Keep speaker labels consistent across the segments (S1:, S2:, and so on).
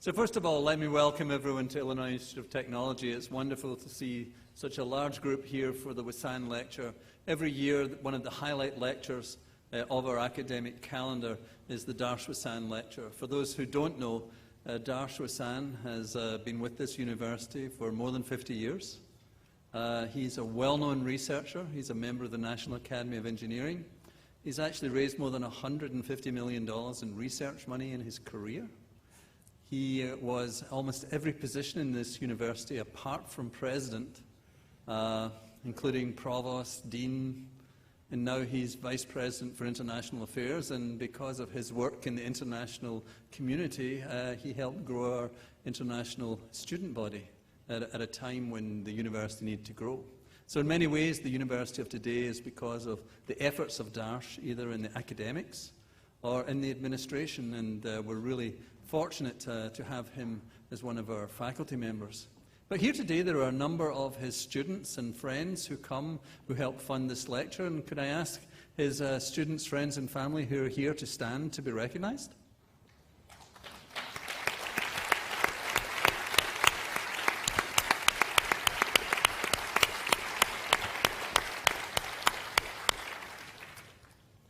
S1: So first of all, let me welcome everyone to Illinois Institute of Technology. It's wonderful to see such a large group here for the Wasan lecture. Every year, one of the highlight lectures of our academic calendar is the Darsh Wasan lecture. For those who don't know, Darsh Wasan has been with this university for more than 50 years. He's a well-known researcher. He's a member of the National Academy of Engineering. He's actually raised more than $150 million in research money in his career. He was almost every position in this university apart from president, including provost, dean, and now he's vice president for international affairs. And because of his work in the international community, he helped grow our international student body at a time when the university needed to grow. So in many ways, the university of today is because of the efforts of Darsh, either in the academics or in the administration, and we're really fortunate to have him as one of our faculty members. But here today there are a number of his students and friends who help fund this lecture, and could I ask his students, friends and family who are here to stand to be recognized?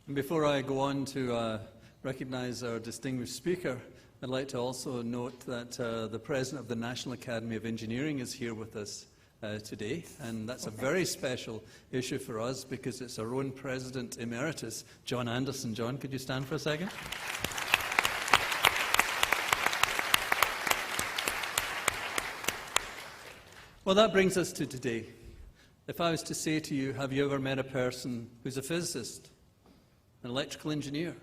S1: And before I go on to recognize our distinguished speaker, I'd like to also note that the President of the National Academy of Engineering is here with us today, and that's a very special issue for us because it's our own President Emeritus, John Anderson. John, could you stand for a second? Well, that brings us to today. If I was to say to you, have you ever met a person who's a physicist, an electrical engineer,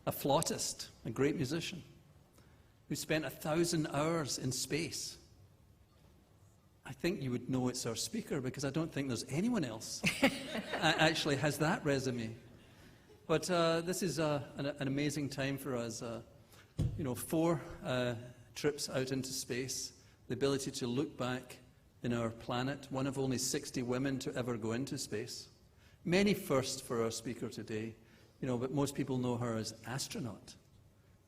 S1: a flautist, a great musician, who spent 1,000 hours in space? I think you would know it's our speaker, because I don't think there's anyone else actually has that resume. But this is an amazing time for us. 4 trips out into space, the ability to look back in our planet, one of only 60 women to ever go into space. Many firsts for our speaker today. But most people know her as Astronaut.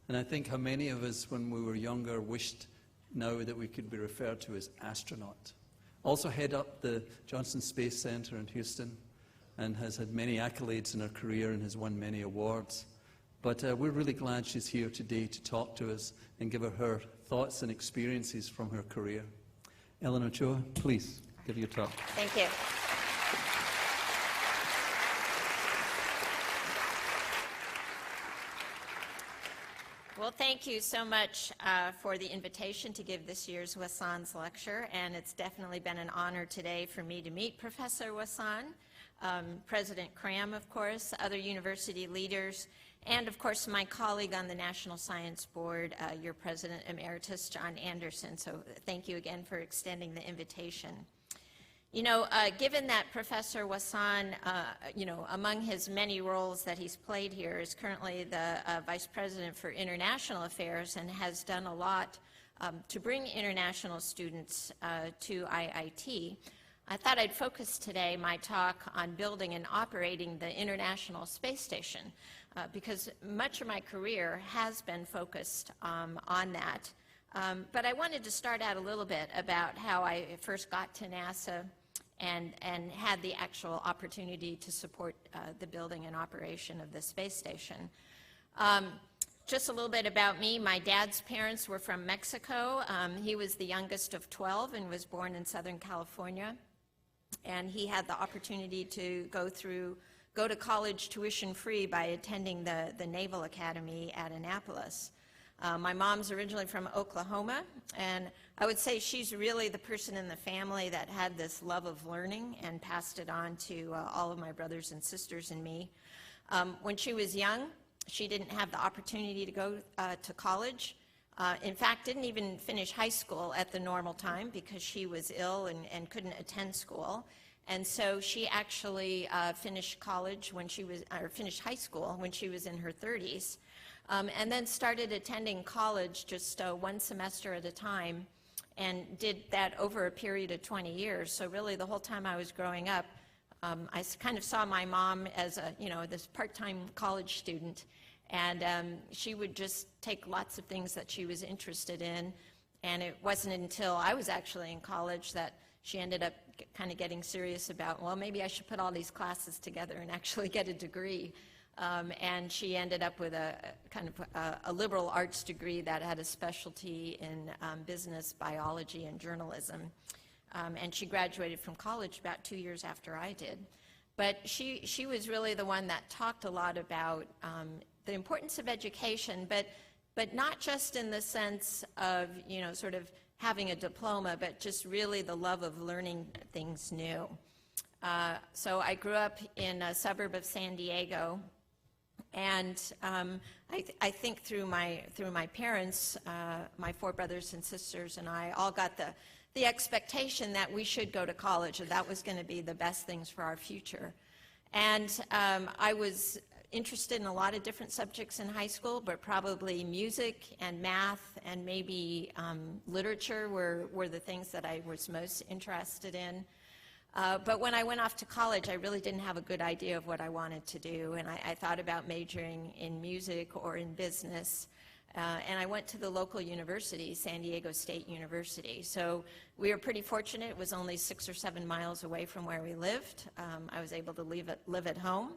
S1: And I think how many of us, when we were younger, wished now that we could be referred to as Astronaut. Also head up the Johnson Space Center in Houston, and has had many accolades in her career and has won many awards. But we're really glad she's here today to talk to us and give her thoughts and experiences from her career. Ellen Ochoa, please give your talk.
S2: Thank you. Well, thank you so much for the invitation to give this year's Wasan's lecture, and it's definitely been an honor today for me to meet Professor Wasan, President Cram, of course, other university leaders, and of course my colleague on the National Science Board, your President Emeritus, John Anderson. So thank you again for extending the invitation. Given that Professor Wasan, among his many roles that he's played here, is currently the Vice President for International Affairs and has done a lot to bring international students to IIT, I thought I'd focus today my talk on building and operating the International Space Station, because much of my career has been focused on that. But I wanted to start out a little bit about how I first got to NASA and had the actual opportunity to support the building and operation of the space station. Just a little bit about me. My dad's parents were from Mexico. He was the youngest of 12 and was born in Southern California. And he had the opportunity to go to college tuition-free by attending the Naval Academy at Annapolis. My mom's originally from Oklahoma, and I would say she's really the person in the family that had this love of learning and passed it on to all of my brothers and sisters and me. When she was young, she didn't have the opportunity to go to college. In fact, didn't even finish high school at the normal time because she was ill and couldn't attend school. And so she actually finished college when she was, or finished high school when she was in her 30s. And then started attending college just 1 semester at a time, and did that over a period of 20 years. So really the whole time I was growing up, I kind of saw my mom as this part-time college student, And she would just take lots of things that she was interested in. And it wasn't until I was actually in college that she ended up kind of getting serious about, well, maybe I should put all these classes together and actually get a degree. And she ended up with a kind of a liberal arts degree that had a specialty in business, biology, and journalism. And she graduated from college about 2 years after I did. But she was really the one that talked a lot about the importance of education, but not just in the sense of, you know, sort of having a diploma, but just really the love of learning things new. So I grew up in a suburb of San Diego, and I think through my parents, my 4 brothers and sisters and I all got the expectation that we should go to college, and that was going to be the best things for our future. And I was interested in a lot of different subjects in high school, but probably music and math and maybe literature were the things that I was most interested in. But when I went off to college, I really didn't have a good idea of what I wanted to do, and I thought about majoring in music or in business. And I went to the local university, San Diego State University. So we were pretty fortunate. It was only 6 or 7 miles away from where we lived. I was able to live at home.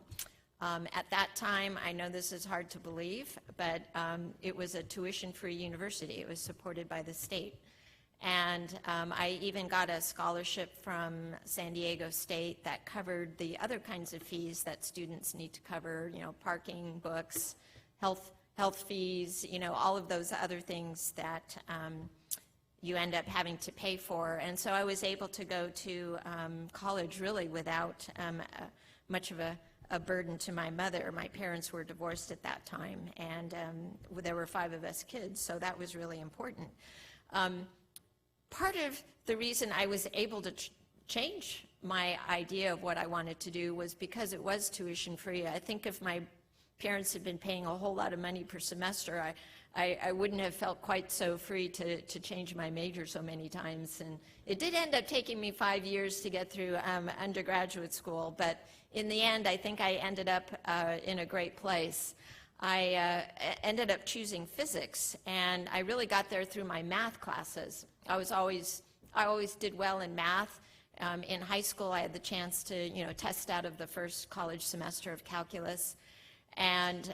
S2: At that time, I know this is hard to believe, but it was a tuition-free university. It was supported by the state. And I even got a scholarship from San Diego State that covered the other kinds of fees that students need to cover, you know, parking, books, health fees, you know, all of those other things that you end up having to pay for. And so I was able to go to college really without much of a burden to my mother. My parents were divorced at that time, and there were 5 of us kids, so that was really important. Part of the reason I was able to change my idea of what I wanted to do was because it was tuition free. I think if my parents had been paying a whole lot of money per semester, I wouldn't have felt quite so free to change my major so many times. And it did end up taking me 5 years to get through undergraduate school, but in the end, I think I ended up in a great place. I ended up choosing physics, and I really got there through my math classes. I always did well in math. In high school, I had the chance to, you know, test out of the first college semester of calculus, and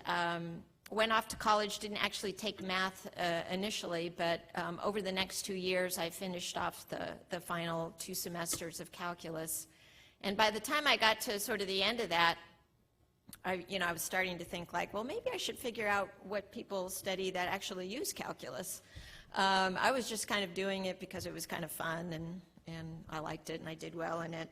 S2: went off to college. Didn't actually take math initially, but over the next 2 years, I finished off the final 2 semesters of calculus. And by the time I got to sort of the end of that, I was starting to think like, well, maybe I should figure out what people study that actually use calculus. I was just kind of doing it because it was kind of fun, and I liked it, and I did well in it.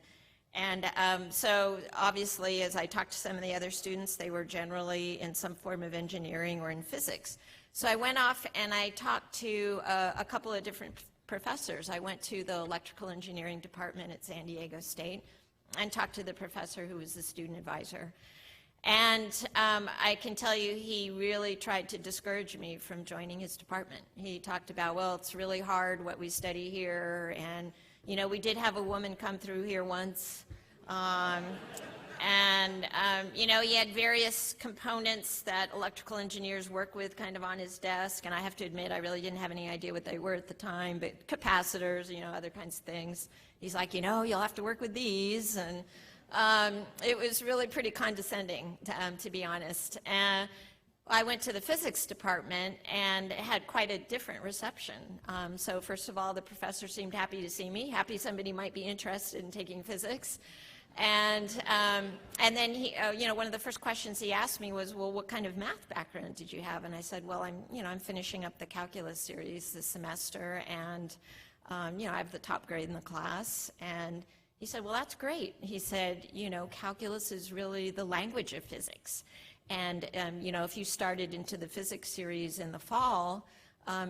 S2: And so obviously, as I talked to some of the other students, they were generally in some form of engineering or in physics. So I went off and I talked to a couple of different professors. I went to the electrical engineering department at San Diego State and talked to the professor who was the student advisor. And I can tell you, he really tried to discourage me from joining his department. He talked about, well, it's really hard what we study here, and, you know, we did have a woman come through here once, you know, he had various components that electrical engineers work with kind of on his desk, and I have to admit, I really didn't have any idea what they were at the time, but capacitors, you know, other kinds of things. He's like, you know, you'll have to work with these, and it was really pretty condescending, to be honest. I went to the physics department and had quite a different reception. So first of all, the professor seemed happy to see me, happy somebody might be interested in taking physics. And then he, you know, one of the first questions he asked me was, well, what kind of math background did you have? And I said, well, I'm finishing up the calculus series this semester, and you know, I have the top grade in the class. And he said, well, that's great. He said, you know, calculus is really the language of physics. And, you know, if you started into the physics series in the fall,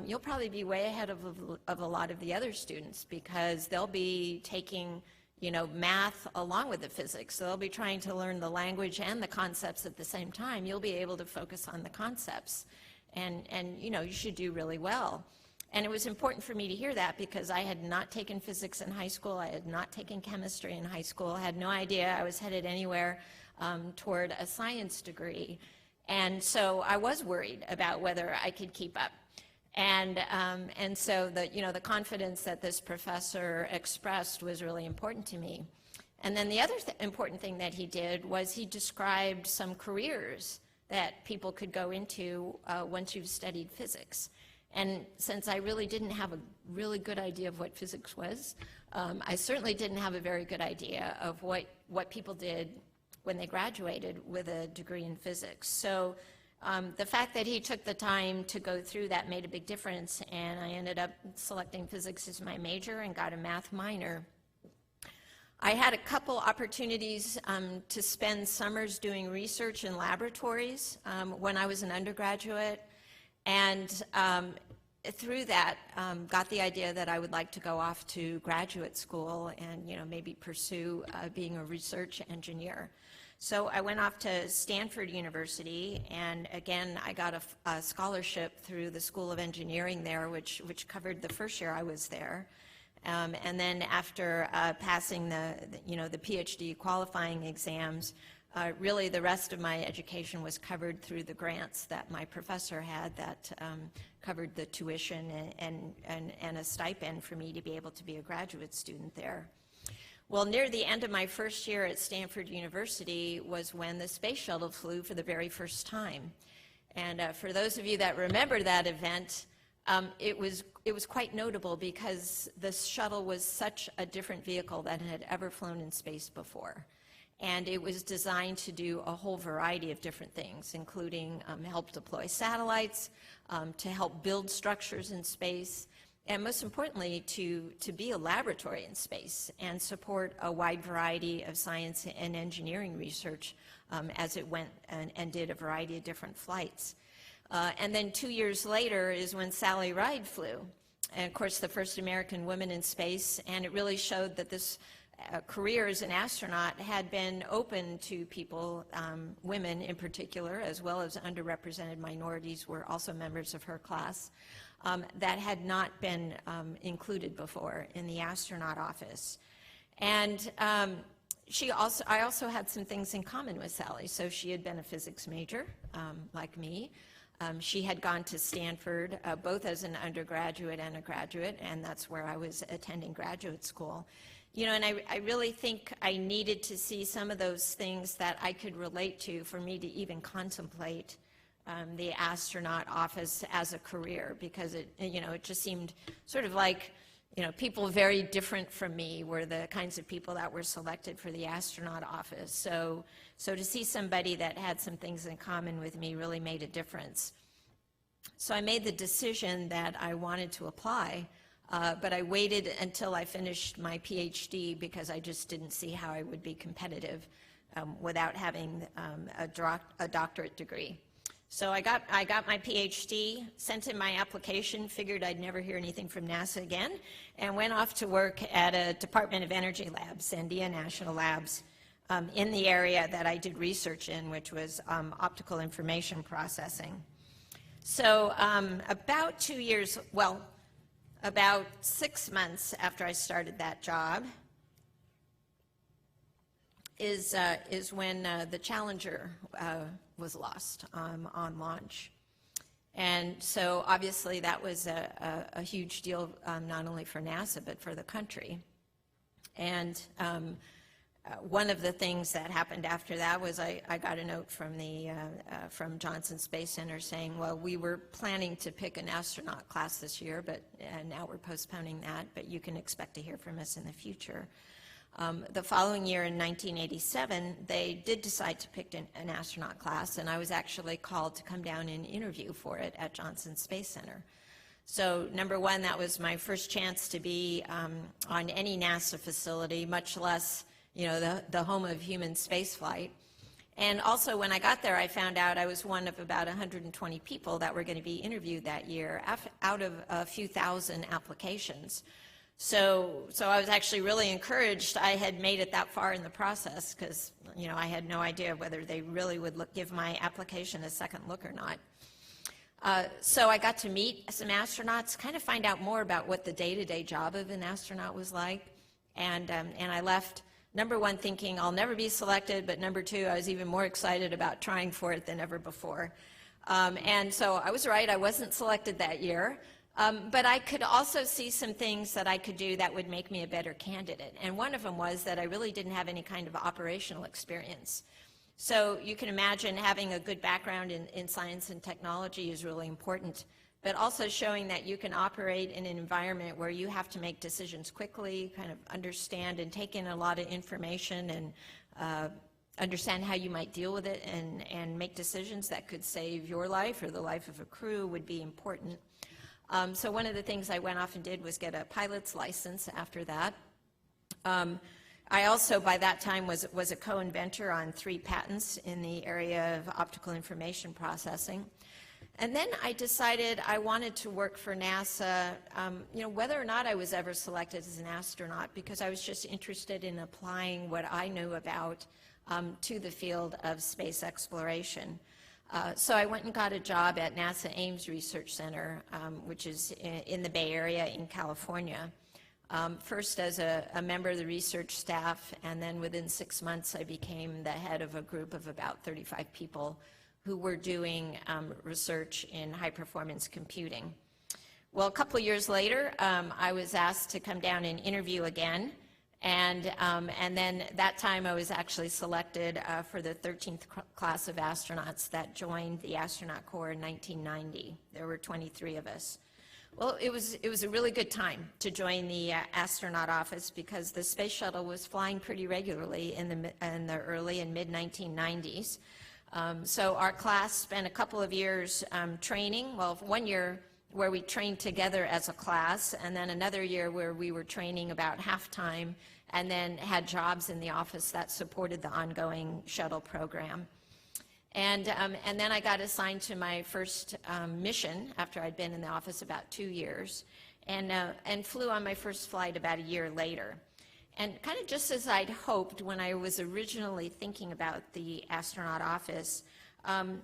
S2: you'll probably be way ahead of a lot of the other students, because they'll be taking, you know, math along with the physics. So they'll be trying to learn the language and the concepts at the same time. You'll be able to focus on the concepts. And you know, you should do really well. And it was important for me to hear that, because I had not taken physics in high school. I had not taken chemistry in high school. I had no idea I was headed anywhere toward a science degree. And so I was worried about whether I could keep up. And so the confidence that this professor expressed was really important to me. And then the other important thing that he did was he described some careers that people could go into once you've studied physics. And since I really didn't have a really good idea of what physics was, I certainly didn't have a very good idea of what people did when they graduated with a degree in physics. So the fact that he took the time to go through that made a big difference, and I ended up selecting physics as my major and got a math minor. I had a couple opportunities to spend summers doing research in laboratories when I was an undergraduate, and through that got the idea that I would like to go off to graduate school and maybe pursue being a research engineer. So I went off to Stanford University, and again I got a scholarship through the School of Engineering there, which covered the first year I was there. And then after passing the PhD qualifying exams, really the rest of my education was covered through the grants that my professor had that covered the tuition and a stipend for me to be able to be a graduate student there. Well, near the end of my first year at Stanford University was when the space shuttle flew for the very first time. And for those of you that remember that event, it was quite notable because the shuttle was such a different vehicle than had ever flown in space before. And it was designed to do a whole variety of different things, including help deploy satellites, to help build structures in space, and most importantly, to be a laboratory in space and support a wide variety of science and engineering research as it went and did a variety of different flights. And then 2 years later is when Sally Ride flew, and of course the first American woman in space, and it really showed that this career as an astronaut had been open to people, women in particular, as well as underrepresented minorities were also members of her class, that had not been included before in the astronaut office. And I also had some things in common with Sally. So she had been a physics major, like me. She had gone to Stanford, both as an undergraduate and a graduate, and that's where I was attending graduate school. And I really think I needed to see some of those things that I could relate to for me to even contemplate the astronaut office as a career, because it just seemed sort of like, people very different from me were the kinds of people that were selected for the astronaut office. So to see somebody that had some things in common with me really made a difference. So I made the decision that I wanted to apply, but I waited until I finished my PhD because I just didn't see how I would be competitive without having a doctorate degree. So I got my PhD, sent in my application, figured I'd never hear anything from NASA again, and went off to work at a Department of Energy lab, Sandia National Labs, in the area that I did research in, which was optical information processing. So about 2 years, well, about 6 months after I started that job is when the Challenger was lost on launch. And so obviously that was a huge deal, not only for NASA, but for the country. And one of the things that happened after that was I got a note from Johnson Space Center saying, well, we were planning to pick an astronaut class this year, but now we're postponing that, but you can expect to hear from us in the future. The following year in 1987, they did decide to pick an astronaut class, and I was actually called to come down and interview for it at Johnson Space Center. So number one, that was my first chance to be on any NASA facility, much less the home of human spaceflight. And also when I got there, I found out I was one of about 120 people that were going to be interviewed that year out of a few thousand applications. So I was actually really encouraged. I had made it that far in the process because, I had no idea whether they really would give my application a second look or not. So I got to meet some astronauts, kind of find out more about what the day-to-day job of an astronaut was like. And I left Number one, thinking I'll never be selected, but number two, I was even more excited about trying for it than ever before. And so I was right, I wasn't selected that year. But I could also see some things that I could do that would make me a better candidate. And one of them was that I really didn't have any kind of operational experience. So you can imagine having a good background in science and technology is really important, but also showing that you can operate in an environment where you have to make decisions quickly, kind of understand and take in a lot of information and understand how you might deal with it and make decisions that could save your life or the life of a crew would be important. So one of the things I went off and did was get a pilot's license after that. I also, by that time, was a co-inventor on 3 patents in the area of optical information processing. And then I decided I wanted to work for NASA, whether or not I was ever selected as an astronaut, because I was just interested in applying what I knew about to the field of space exploration. So I went and got a job at NASA Ames Research Center, which is in the Bay Area in California. First as a member of the research staff, and then within 6 months I became the head of a group of about 35 people who were doing research in high-performance computing. Well, a couple of years later, I was asked to come down and interview again, and then that time I was actually selected for the 13th class of astronauts that joined the astronaut corps in 1990. There were 23 of us. Well, it was a really good time to join the astronaut office because the space shuttle was flying pretty regularly in the early and mid-1990s. So our class spent a couple of years training, well, 1 year where we trained together as a class, and then another year where we were training about half-time, and then had jobs in the office that supported the ongoing shuttle program. And then I got assigned to my first mission after I'd been in the office about 2 years, and flew on my first flight about a year later. And kind of just as I'd hoped when I was originally thinking about the astronaut office,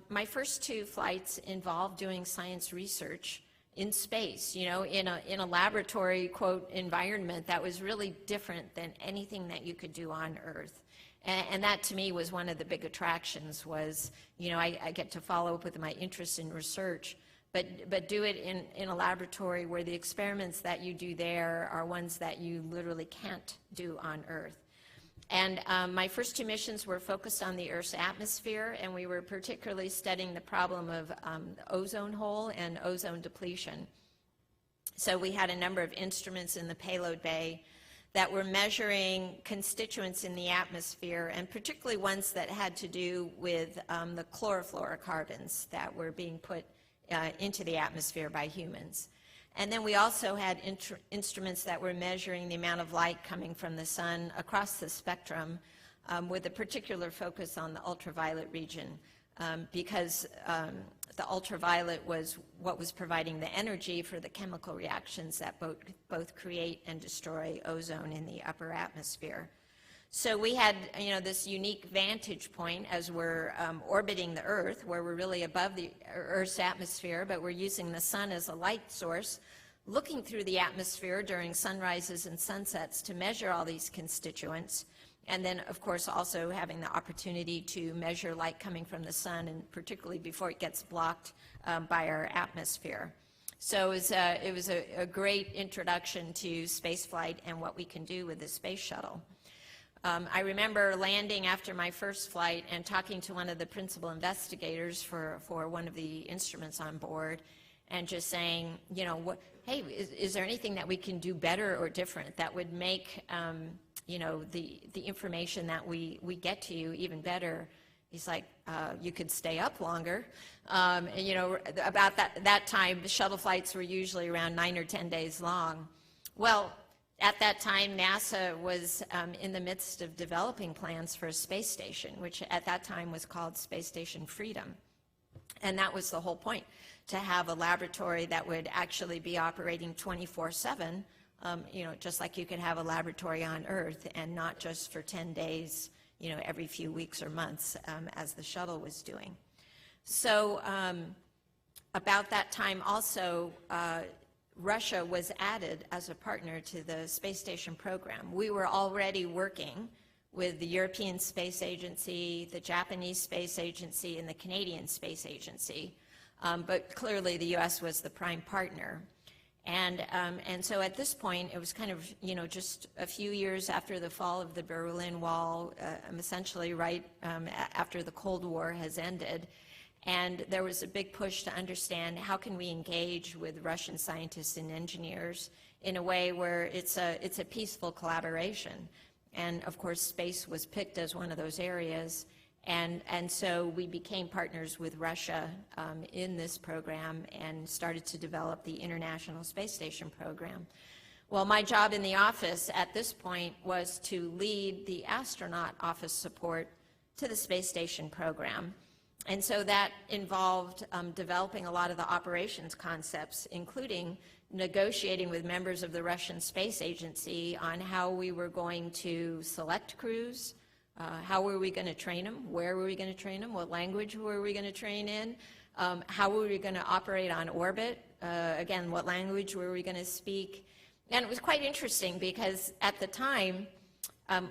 S2: my first 2 flights involved doing science research in space, in a laboratory, quote, environment that was really different than anything that you could do on Earth. And that to me was one of the big attractions was, I get to follow up with my interest in research, but do it in a laboratory where the experiments that you do there are ones that you literally can't do on Earth. And my first 2 missions were focused on the Earth's atmosphere, and we were particularly studying the problem of the ozone hole and ozone depletion. So we had a number of instruments in the payload bay that were measuring constituents in the atmosphere, and particularly ones that had to do with the chlorofluorocarbons that were being put into the atmosphere by humans. And then we also had instruments that were measuring the amount of light coming from the sun across the spectrum, with a particular focus on the ultraviolet region, because the ultraviolet was what was providing the energy for the chemical reactions that both create and destroy ozone in the upper atmosphere. So we had, this unique vantage point as we're orbiting the Earth, where we're really above the Earth's atmosphere, but we're using the sun as a light source, looking through the atmosphere during sunrises and sunsets to measure all these constituents, and then, of course, also having the opportunity to measure light coming from the sun, and particularly before it gets blocked by our atmosphere. So it was a great introduction to spaceflight and what we can do with the space shuttle. I remember landing after my first flight and talking to one of the principal investigators for one of the instruments on board, and just saying, hey, is there anything that we can do better or different that would make the information that we get to you even better? He's like, you could stay up longer. About that time, the shuttle flights were usually around 9 or 10 days long. Well, at that time, NASA was in the midst of developing plans for a space station, which at that time was called Space Station Freedom. And that was the whole point, to have a laboratory that would actually be operating 24/7, just like you could have a laboratory on Earth, and not just for 10 days, every few weeks or months, as the shuttle was doing. So about that time also, Russia was added as a partner to the space station program. We were already working with the European Space Agency, the Japanese Space Agency, and the Canadian Space Agency. But clearly the U.S. was the prime partner. And so at this point, it was kind of, just a few years after the fall of the Berlin Wall, essentially right after the Cold War has ended. And there was a big push to understand how can we engage with Russian scientists and engineers in a way where it's a peaceful collaboration. And of course, space was picked as one of those areas. And so we became partners with Russia in this program and started to develop the International Space Station program. Well, my job in the office at this point was to lead the astronaut office support to the space station program. And so that involved developing a lot of the operations concepts, including negotiating with members of the Russian Space Agency on how we were going to select crews, how were we going to train them, where were we going to train them, what language were we going to train in, how were we going to operate on orbit, again, what language were we going to speak. And it was quite interesting because at the time,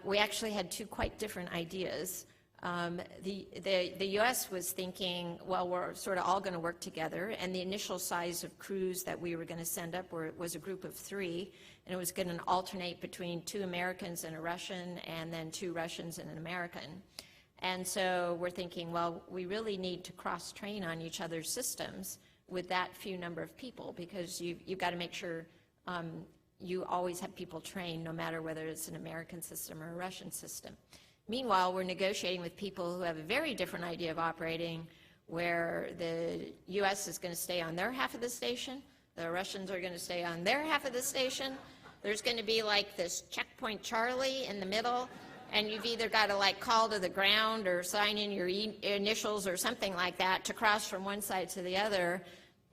S2: we actually had two quite different ideas. The U.S. was thinking, well, we're sort of all going to work together, and the initial size of crews that we were going to send up was a group of 3, and it was going to alternate between 2 Americans and a Russian, and then 2 Russians and an American. And so we're thinking, well, we really need to cross-train on each other's systems with that few number of people, because you've got to make sure you always have people trained, no matter whether it's an American system or a Russian system. Meanwhile, we're negotiating with people who have a very different idea of operating, where the U.S. is going to stay on their half of the station, the Russians are going to stay on their half of the station. There's going to be like this checkpoint Charlie in the middle, and you've either got to like call to the ground or sign in your initials or something like that to cross from one side to the other.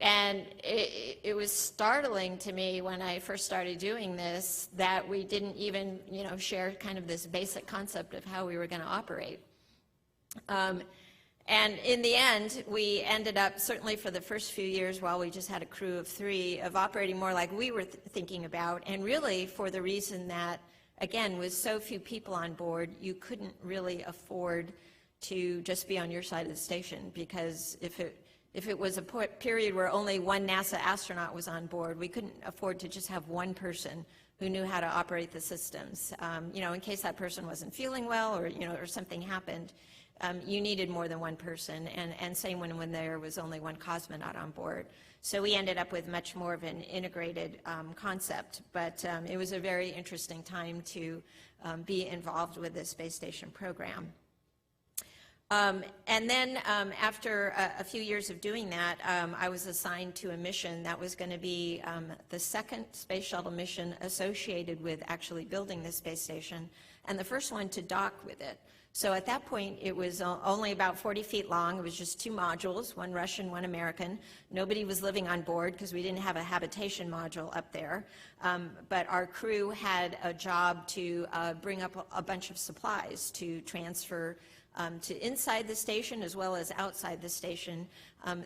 S2: And it was startling to me when I first started doing this that we didn't even, share kind of this basic concept of how we were going to operate. And in the end, we ended up, certainly for the first few years while we just had a crew of 3, of operating more like we were thinking about, and really for the reason that, again, with so few people on board, you couldn't really afford to just be on your side of the station, because if it was a period where only one NASA astronaut was on board, we couldn't afford to just have one person who knew how to operate the systems. In case that person wasn't feeling well or, or something happened, you needed more than one person, and same when there was only one cosmonaut on board. So we ended up with much more of an integrated concept, but it was a very interesting time to be involved with the space station program. And then after a few years of doing that, I was assigned to a mission that was going to be the second space shuttle mission associated with actually building the space station, and the first one to dock with it. So at that point, it was only about 40 feet long. It was just 2 modules, one Russian, one American. Nobody was living on board because we didn't have a habitation module up there. But our crew had a job to bring up a bunch of supplies to transfer to inside the station as well as outside the station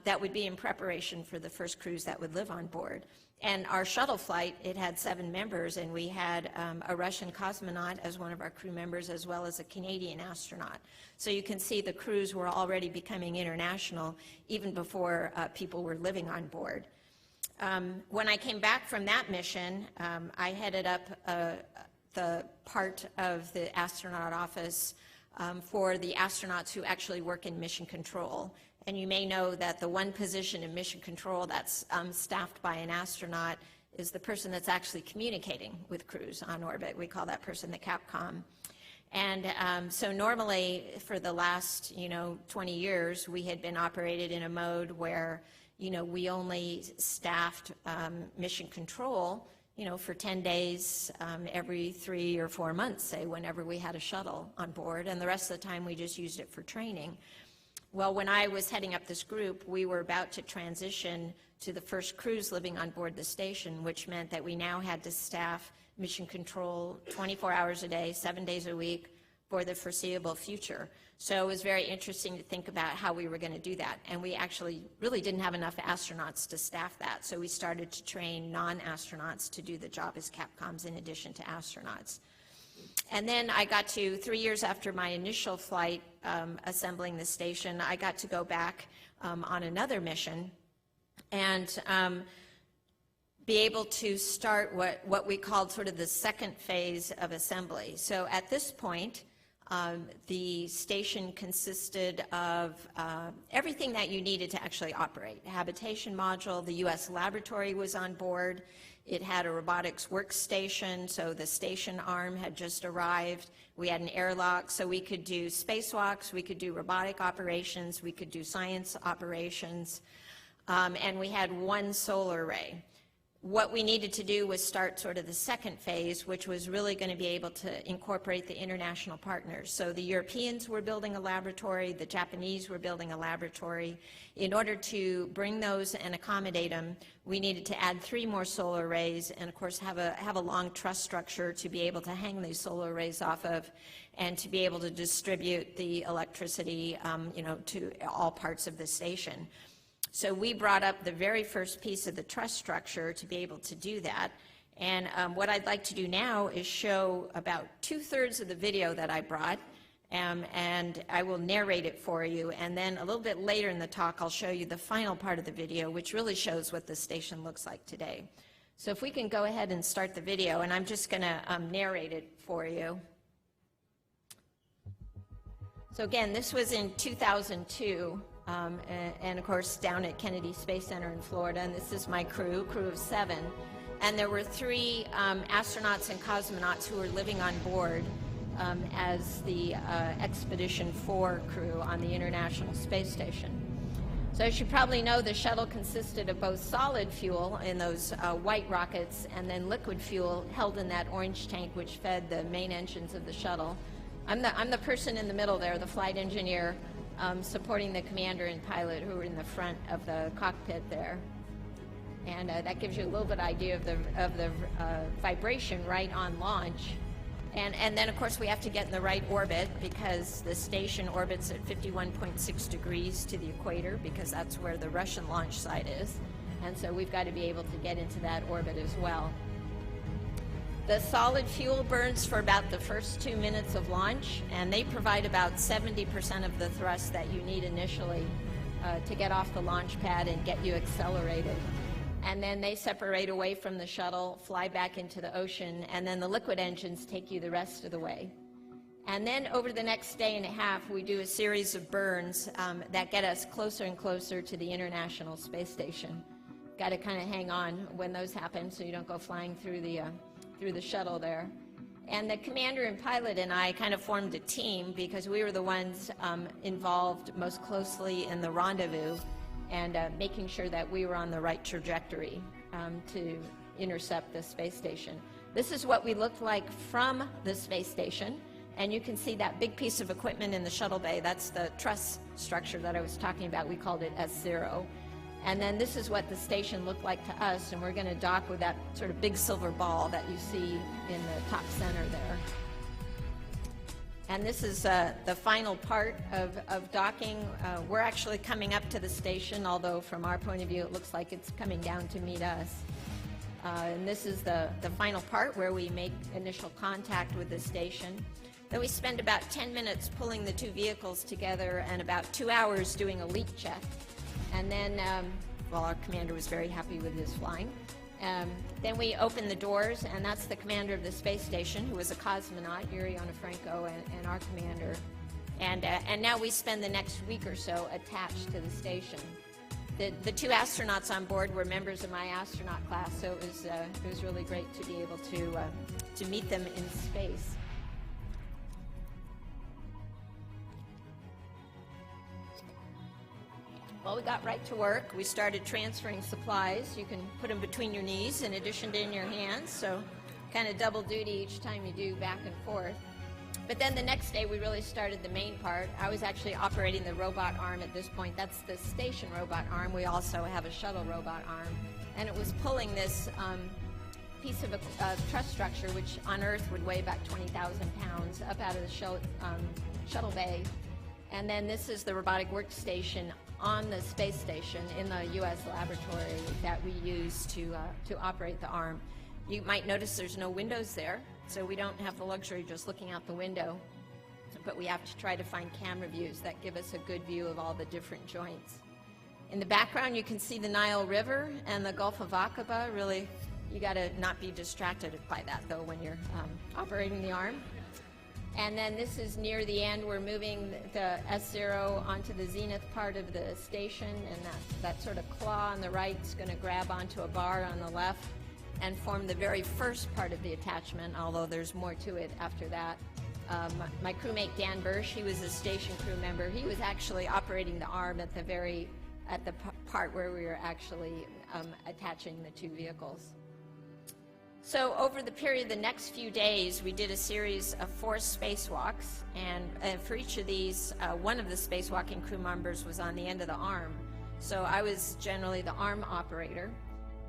S2: that would be in preparation for the first crews that would live on board. And our shuttle flight, it had 7 members, and we had a Russian cosmonaut as one of our crew members, as well as a Canadian astronaut. So you can see the crews were already becoming international even before people were living on board. When I came back from that mission, I headed up the part of the astronaut office for the astronauts who actually work in mission control. And you may know that the one position in mission control that's staffed by an astronaut is the person that's actually communicating with crews on orbit. We call that person the Capcom. And so normally for the last 20 years, we had been operated in a mode where we only staffed mission control for 10 days every 3 or 4 months, say, whenever we had a shuttle on board, and the rest of the time we just used it for training. Well, when I was heading up this group, we were about to transition to the first crews living on board the station, which meant that we now had to staff mission control 24 hours a day, 7 days a week for the foreseeable future. So it was very interesting to think about how we were going to do that. And we actually really didn't have enough astronauts to staff that. So we started to train non-astronauts to do the job as Capcoms in addition to astronauts. And then I got to, 3 years after my initial flight assembling the station, I got to go back on another mission and be able to start what we called sort of the second phase of assembly. So at this point, the station consisted of everything that you needed to actually operate. Habitation module, the U.S. laboratory was on board. It had a robotics workstation, so the station arm had just arrived. We had an airlock, so we could do spacewalks, we could do robotic operations, we could do science operations, and we had one solar array. What we needed to do was start sort of the second phase, which was really going to be able to incorporate the international partners. So the Europeans were building a laboratory, the Japanese were building a laboratory. In order to bring those and accommodate them, we needed to add 3 more solar arrays and, of course, have a long truss structure to be able to hang these solar arrays off of and to be able to distribute the electricity, to all parts of the station. So we brought up the very first piece of the truss structure to be able to do that. And what I'd like to do now is show about 2/3 of the video that I brought, and I will narrate it for you. And then a little bit later in the talk, I'll show you the final part of the video, which really shows what the station looks like today. So if we can go ahead and start the video, and I'm just going to narrate it for you. So again, this was in 2002. And of course down at Kennedy Space Center in Florida, and this is my crew of 7. And there were 3 astronauts and cosmonauts who were living on board as the Expedition 4 crew on the International Space Station. So as you probably know, the shuttle consisted of both solid fuel in those white rockets and then liquid fuel held in that orange tank which fed the main engines of the shuttle. I'm the person in the middle there, the flight engineer, supporting the commander and pilot who were in the front of the cockpit there. And that gives you a little bit idea of the vibration right on launch. And then, of course, we have to get in the right orbit because the station orbits at 51.6 degrees to the equator because that's where the Russian launch site is. And so we've got to be able to get into that orbit as well. The solid fuel burns for about the first 2 minutes of launch, and they provide about 70% of the thrust that you need initially to get off the launch pad and get you accelerated. And then they separate away from the shuttle, fly back into the ocean, and then the liquid engines take you the rest of the way. And then over the next day and a half, we do a series of burns that get us closer and closer to the International Space Station. Got to kind of hang on when those happen so you don't go flying through the shuttle there. And the commander and pilot and I kind of formed a team because we were the ones involved most closely in the rendezvous and making sure that we were on the right trajectory to intercept the space station. This is what we looked like from the space station, and you can see that big piece of equipment in the shuttle bay. That's the truss structure that I was talking about. We called it S0. And then this is what the station looked like to us, and we're going to dock with that sort of big silver ball that you see in the top center there. And this is the final part of docking. We're actually coming up to the station, although from our point of view it looks like it's coming down to meet us. And this is the final part where we make initial contact with the station. Then we spend about 10 minutes pulling the 2 vehicles together and about 2 hours doing a leak check. And then, our commander was very happy with his flying. Then we open the doors, and that's the commander of the space station, who was a cosmonaut, Yuri Onofrenko, and our commander. And now we spend the next week or so attached to the station. The 2 astronauts on board were members of my astronaut class, so it was really great to be able to meet them in space. Well, we got right to work. We started transferring supplies. You can put them between your knees in addition to in your hands, so kind of double duty each time you do back and forth. But then the next day we really started the main part. I was actually operating the robot arm at this point. That's the station robot arm. We also have a shuttle robot arm. And it was pulling this piece of a truss structure, which on Earth would weigh about 20,000 pounds, up out of the shuttle bay. And then this is the robotic workstation on the space station in the U.S. laboratory that we use to operate the arm. You might notice there's no windows there So we don't have the luxury of just looking out the window, but we have to try to find camera views that give us a good view of all the different joints. In the background, you can see the Nile River and the Gulf of Aqaba. Really, you got to not be distracted by that, though, when you're operating the arm. And then this is near the end. We're moving the S0 onto the zenith part of the station, and that sort of claw on the right is going to grab onto a bar on the left and form the very first part of the attachment, although there's more to it after that. My crewmate Dan Bursch, he was a station crew member. He was actually operating the arm at the part where we were actually attaching the two vehicles. So over the period, the next few days, we did a series of 4 spacewalks, and for each of these, one of the spacewalking crew members was on the end of the arm. So I was generally the arm operator,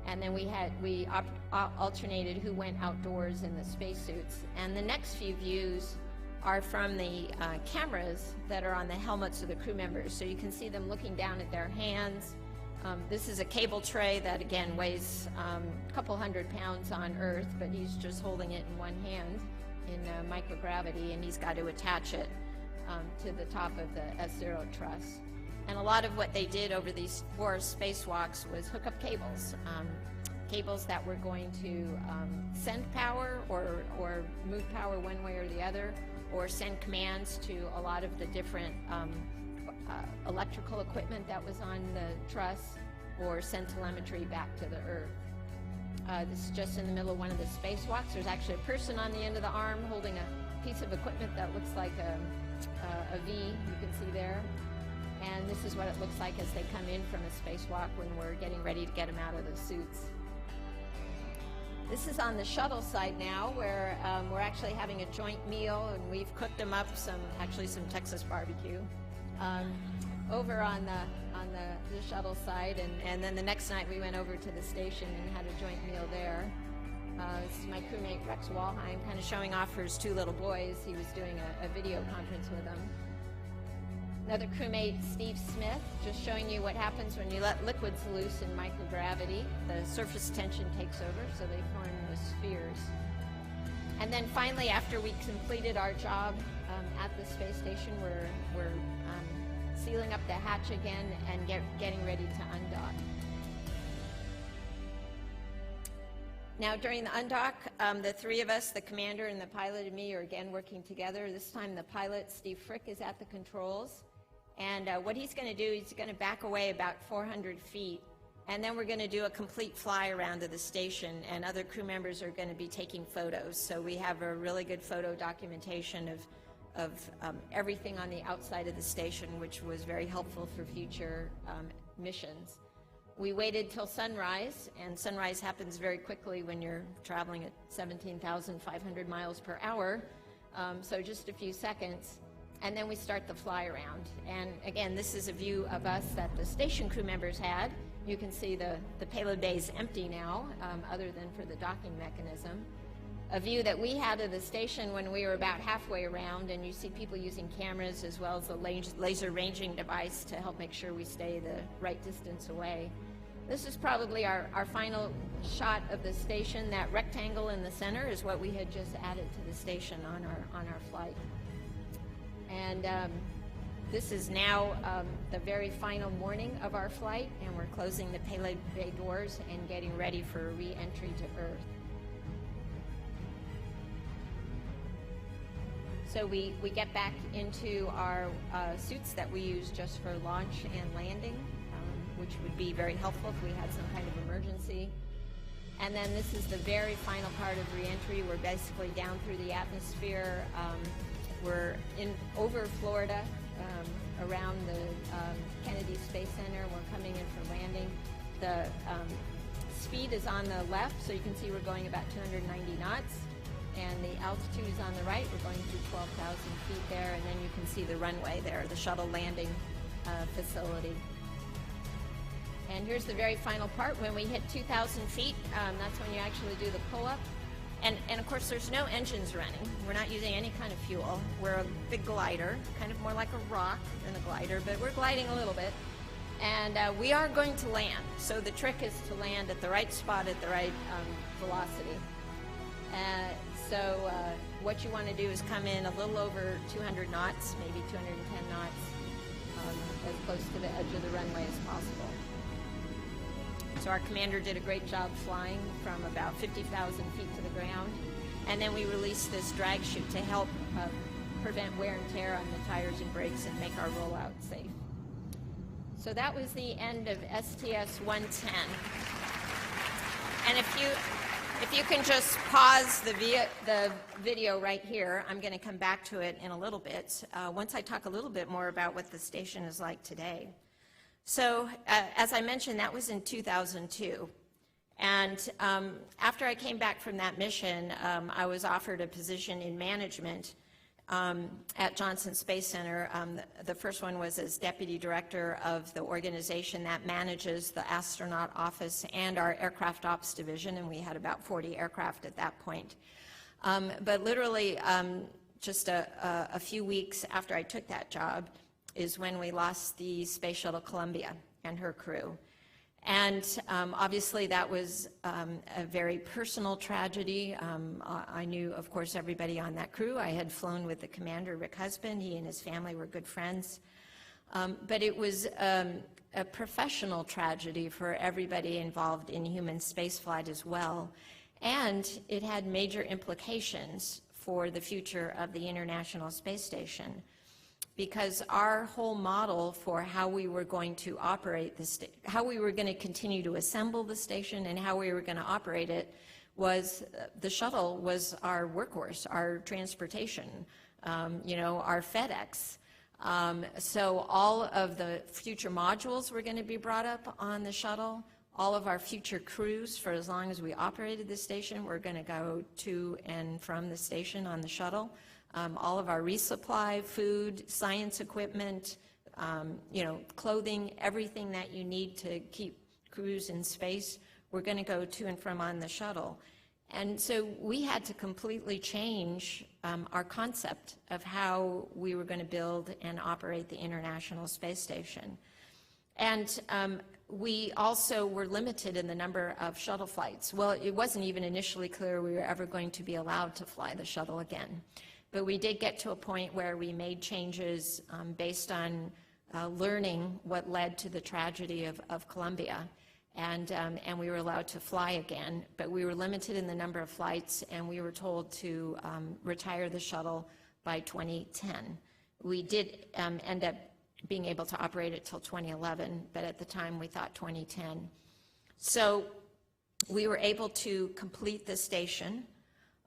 S2: and then we alternated who went outdoors in the spacesuits. And the next few views are from the cameras that are on the helmets of the crew members. So you can see them looking down at their hands. This is a cable tray that, again, weighs a couple hundred pounds on Earth, but he's just holding it in one hand in microgravity, and he's got to attach it to the top of the S0 truss. And a lot of what they did over these 4 spacewalks was hook up cables, cables that were going to send power or move power one way or the other, or send commands to a lot of the different electrical equipment that was on the truss, or send telemetry back to the Earth. This is just in the middle of one of the spacewalks. There's actually a person on the end of the arm holding a piece of equipment that looks like a V, you can see there. And this is what it looks like as they come in from a spacewalk when we're getting ready to get them out of the suits. This is on the shuttle side now, where we're actually having a joint meal, and we've cooked them up some Texas barbecue over on the shuttle side, and then the next night we went over to the station and had a joint meal there. This is my crewmate Rex Walheim, kind of showing off for his 2 little boys. He was doing a video conference with them. Another crewmate, Steve Smith, just showing you what happens when you let liquids loose in microgravity. The surface tension takes over, so they form the spheres. And then finally, after we completed our job at the space station, we're sealing up the hatch again and getting ready to undock. Now, during the undock, the 3 of us, the commander and the pilot and me, are again working together. This time the pilot, Steve Frick, is at the controls. And what he's going to do, he's going to back away about 400 feet. And then we're going to do a complete fly around to the station, and other crew members are going to be taking photos. So we have a really good photo documentation of everything on the outside of the station, which was very helpful for future missions. We waited till sunrise, and sunrise happens very quickly when you're traveling at 17,500 miles per hour, so just a few seconds. And then we start the fly around. And again, this is a view of us that the station crew members had. You can see the payload bay is empty now, other than for the docking mechanism. A view that we had of the station when we were about halfway around, and you see people using cameras as well as a laser ranging device to help make sure we stay the right distance away. This is probably our final shot of the station. That rectangle in the center is what we had just added to the station on our flight. And this is now the very final morning of our flight, and we're closing the payload bay doors and getting ready for a re-entry to Earth. So we get back into our suits that we use just for launch and landing, which would be very helpful if we had some kind of emergency. And then this is the very final part of re-entry. We're basically down through the atmosphere. We're over Florida, around the Kennedy Space Center. We're coming in for landing. The speed is on the left, so you can see we're going about 290 knots. And the altitude is on the right. We're going through 12,000 feet there, and then you can see the runway there, the shuttle landing facility. And here's the very final part. When we hit 2,000 feet, that's when you actually do the pull-up. And of course, there's no engines running. We're not using any kind of fuel. We're a big glider, kind of more like a rock than a glider, but we're gliding a little bit. And we are going to land. So the trick is to land at the right spot at the right velocity. So what you want to do is come in a little over 200 knots, maybe 210 knots, as close to the edge of the runway as possible. So our commander did a great job flying from about 50,000 feet to the ground. And then we released this drag chute to help prevent wear and tear on the tires and brakes and make our rollout safe. So that was the end of STS-110. And if you can just pause the video right here, I'm going to come back to it in a little bit, once I talk a little bit more about what the station is like today. So, as I mentioned, that was in 2002. And after I came back from that mission, I was offered a position in management at Johnson Space Center. The first one was as deputy director of the organization that manages the Astronaut office and our aircraft ops division, and we had about 40 aircraft at that point. But literally, just a few weeks after I took that job is when we lost the Space Shuttle Columbia and her crew. And obviously that was a very personal tragedy. I knew, of course, everybody on that crew. I had flown with the commander, Rick Husband. He and his family were good friends. But it was a professional tragedy for everybody involved in human spaceflight as well. And it had major implications for the future of the International Space Station, because our whole model for how we were going to operate how we were going to continue to assemble the station and how we were going to operate it was the shuttle was our workhorse, our transportation, our FedEx. So all of the future modules were going to be brought up on the shuttle. All of our future crews, for as long as we operated the station, were going to go to and from the station on the shuttle. All of our resupply, food, science equipment, clothing, everything that you need to keep crews in space, we're going to go to and from on the shuttle. And so we had to completely change our concept of how we were going to build and operate the International Space Station. And we also were limited in the number of shuttle flights. Well, it wasn't even initially clear we were ever going to be allowed to fly the shuttle again. But we did get to a point where we made changes based on learning what led to the tragedy of Columbia. And we were allowed to fly again, but we were limited in the number of flights, and we were told to retire the shuttle by 2010. We did end up being able to operate it till 2011, but at the time we thought 2010. So we were able to complete the station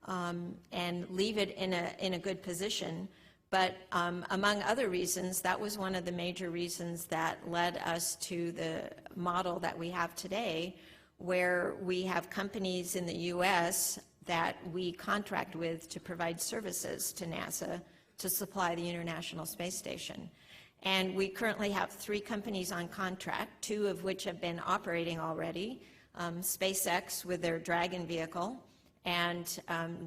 S2: and leave it in a good position. But among other reasons, that was one of the major reasons that led us to the model that we have today, where we have companies in the U.S. that we contract with to provide services to NASA to supply the International Space Station. And we currently have 3 companies on contract, 2 of which have been operating already, SpaceX with their Dragon vehicle, and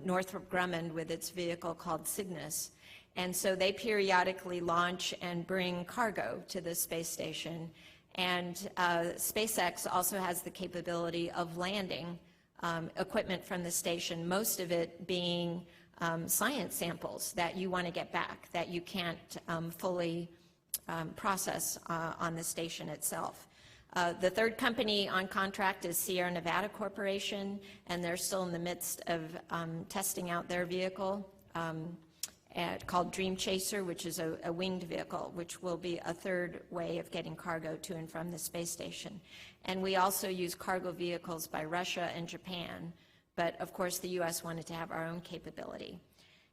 S2: Northrop Grumman with its vehicle called Cygnus. And so they periodically launch and bring cargo to the space station. And SpaceX also has the capability of landing equipment from the station, most of it being science samples that you want to get back, that you can't fully process on the station itself. The third company on contract is Sierra Nevada Corporation, and they're still in the midst of testing out their vehicle called Dream Chaser, which is a winged vehicle, which will be a third way of getting cargo to and from the space station. And we also use cargo vehicles by Russia and Japan, but of course the U.S. wanted to have our own capability.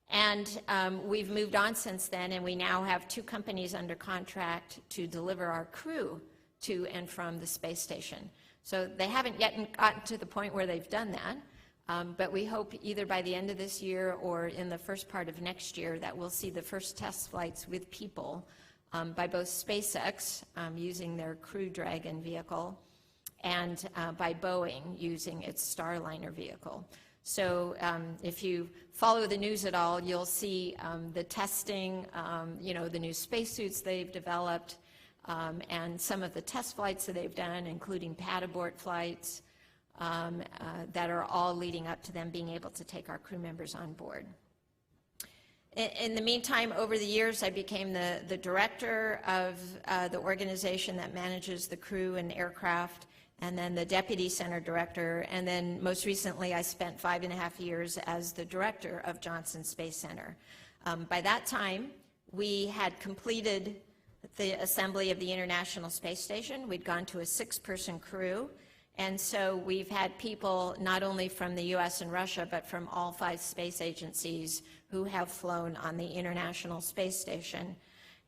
S2: And we've moved on since then, and we now have 2 companies under contract to deliver our crew to and from the space station. So they haven't yet gotten to the point where they've done that, but we hope either by the end of this year or in the first part of next year that we'll see the first test flights with people by both SpaceX using their Crew Dragon vehicle and by Boeing using its Starliner vehicle. So if you follow the news at all, you'll see the testing, the new spacesuits they've developed, and some of the test flights that they've done, including pad abort flights. that are all leading up to them being able to take our crew members on board. In the meantime, over the years, I became the director of the organization that manages the crew and aircraft, and then the deputy center director, and then most recently I spent 5.5 years as the director of Johnson Space Center. By that time, we had completed the assembly of the International Space Station. We'd gone to a 6-person crew, and so we've had people not only from the US and Russia, but from all 5 space agencies who have flown on the International Space Station.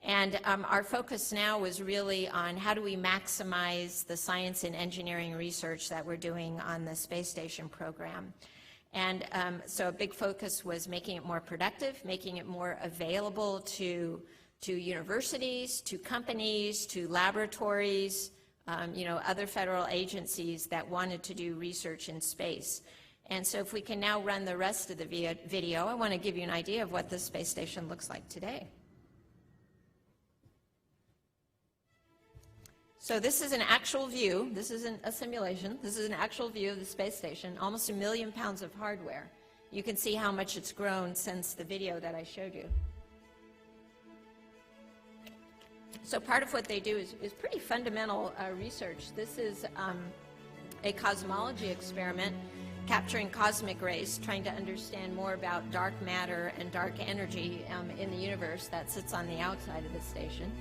S2: And our focus now was really on how do we maximize the science and engineering research that we're doing on the space station program. And so a big focus was making it more productive, making it more available to universities, to companies, to laboratories, other federal agencies that wanted to do research in space. And so if we can now run the rest of the video, I want to give you an idea of what the space station looks like today. So this is an actual view. This isn't a simulation. This is an actual view of the space station, almost 1 million pounds of hardware. You can see how much it's grown since the video that I showed you. So part of what they do is pretty fundamental research. This is a cosmology experiment capturing cosmic rays, trying to understand more about dark matter and dark energy in the universe that sits on the outside of the station.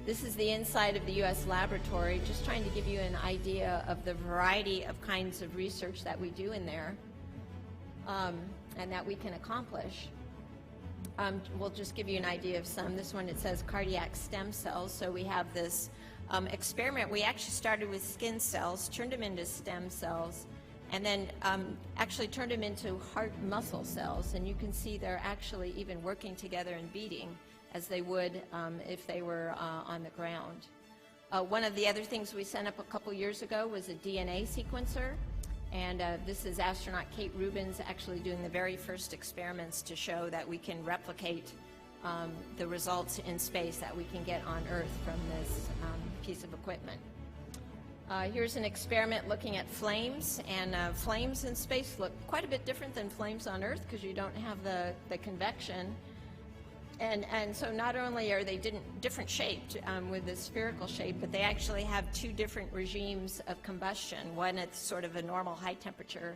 S2: This is the inside of the US laboratory, just trying to give you an idea of the variety of kinds of research that we do in there and that we can accomplish. We'll just give you an idea of some. This one, it says cardiac stem cells. So we have this experiment. We actually started with skin cells, turned them into stem cells, and then actually turned them into heart muscle cells. And you can see they're actually even working together and beating as they would if they were on the ground. One of the other things we sent up a couple years ago was a DNA sequencer. And this is astronaut Kate Rubins actually doing the very first experiments to show that we can replicate the results in space that we can get on Earth from this piece of equipment. Here's an experiment looking at flames, and flames in space look quite a bit different than flames on Earth because you don't have the convection. And so not only are they different shaped with the spherical shape, but they actually have 2 different regimes of combustion, one at sort of a normal high temperature,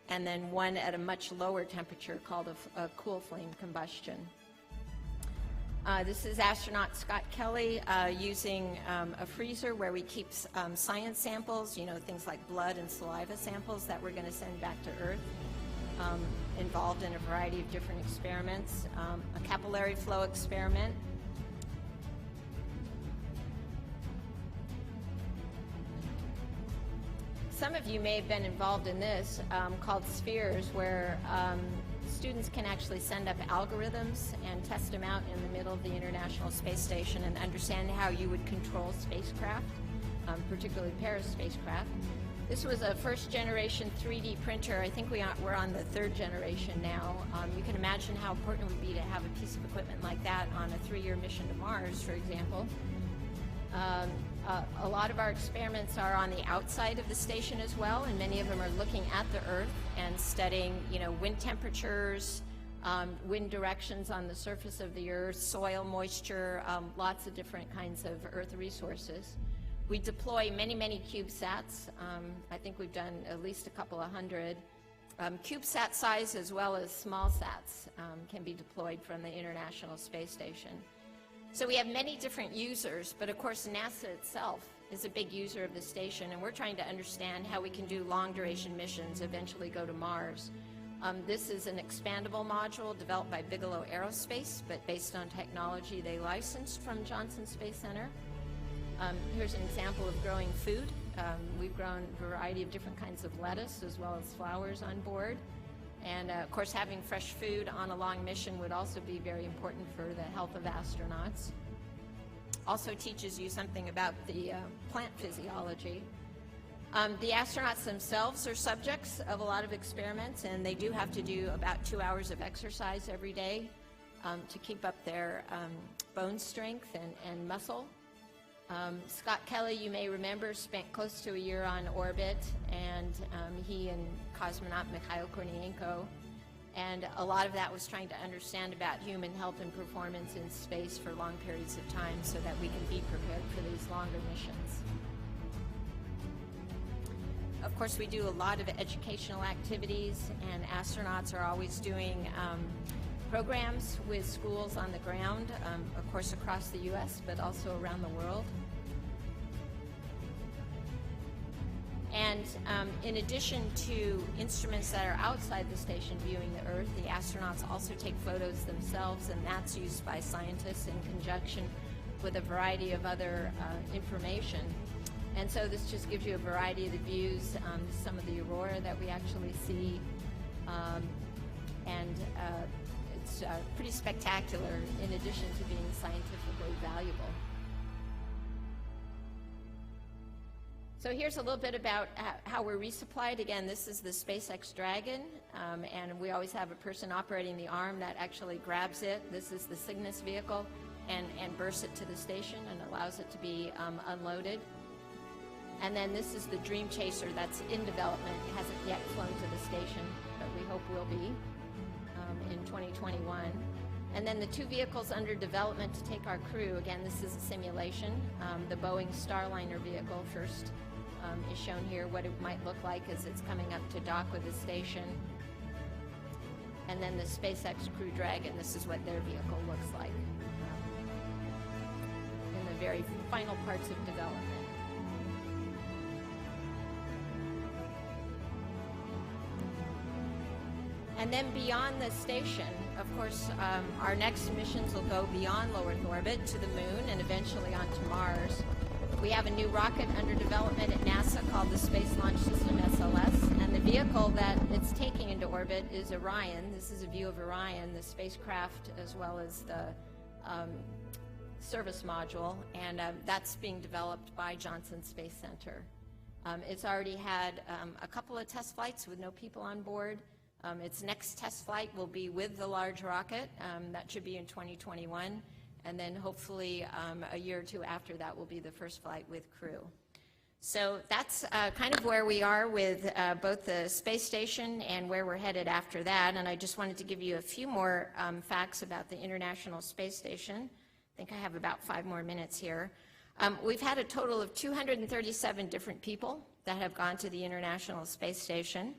S2: and then one at a much lower temperature called a cool flame combustion. This is astronaut Scott Kelly using a freezer where we keep science samples, things like blood and saliva samples that we're going to send back to Earth. Involved in a variety of different experiments, a capillary flow experiment. Some of you may have been involved in this called Spheres, where students can actually send up algorithms and test them out in the middle of the International Space Station and understand how you would control spacecraft, particularly Paris spacecraft. This was a first-generation 3D printer. I think we're on the 3rd generation now. You can imagine how important it would be to have a piece of equipment like that on a 3-year mission to Mars, for example. A lot of our experiments are on the outside of the station as well, and many of them are looking at the Earth and studying, wind temperatures, wind directions on the surface of the Earth, soil moisture, lots of different kinds of Earth resources. We deploy many, many CubeSats. I think we've done at least a couple of hundred. CubeSat size as well as small sats can be deployed from the International Space Station. So we have many different users, but of course NASA itself is a big user of the station, and we're trying to understand how we can do long-duration missions, eventually go to Mars. This is an expandable module developed by Bigelow Aerospace, but based on technology they licensed from Johnson Space Center. Here's an example of growing food. We've grown a variety of different kinds of lettuce as well as flowers on board. And of course, having fresh food on a long mission would also be very important for the health of astronauts. Also teaches you something about the plant physiology. The astronauts themselves are subjects of a lot of experiments, and they do have to do about 2 hours of exercise every day to keep up their bone strength and muscle. Scott Kelly, you may remember, spent close to a year on orbit, and he and cosmonaut Mikhail Kornienko, and a lot of that was trying to understand about human health and performance in space for long periods of time so that we can be prepared for these longer missions. Of course, we do a lot of educational activities, and astronauts are always doing programs with schools on the ground, of course across the U.S., but also around the world. And in addition to instruments that are outside the station viewing the Earth, the astronauts also take photos themselves, and that's used by scientists in conjunction with a variety of other information. And so this just gives you a variety of the views, some of the aurora that we actually see, and it's pretty spectacular in addition to being scientifically valuable. So here's a little bit about how we're resupplied. Again, this is the SpaceX Dragon, and we always have a person operating the arm that actually grabs it. This is the Cygnus vehicle, and bursts it to the station and allows it to be unloaded. And then this is the Dream Chaser that's in development. It hasn't yet flown to the station, but we hope will be in 2021. And then the two vehicles under development to take our crew, again, this is a simulation. The Boeing Starliner vehicle first is shown here, what it might look like as it's coming up to dock with the station. And then the SpaceX Crew Dragon, this is what their vehicle looks like in the very final parts of development. And then beyond the station, of course, our next missions will go beyond low Earth orbit to the moon and eventually onto Mars. We have a new rocket under development at NASA called the Space Launch System, SLS, and the vehicle that it's taking into orbit is Orion. This is a view of Orion, the spacecraft, as well as the service module, and that's being developed by Johnson Space Center. It's already had a couple of test flights with no people on board. Its next test flight will be with the large rocket. That should be in 2021. And then hopefully a year or two after that will be the first flight with crew. So that's kind of where we are with both the space station and where we're headed after that. And I just wanted to give you a few more facts about the International Space Station. I think I have about 5 more minutes here. We've had a total of 237 different people that have gone to the International Space Station.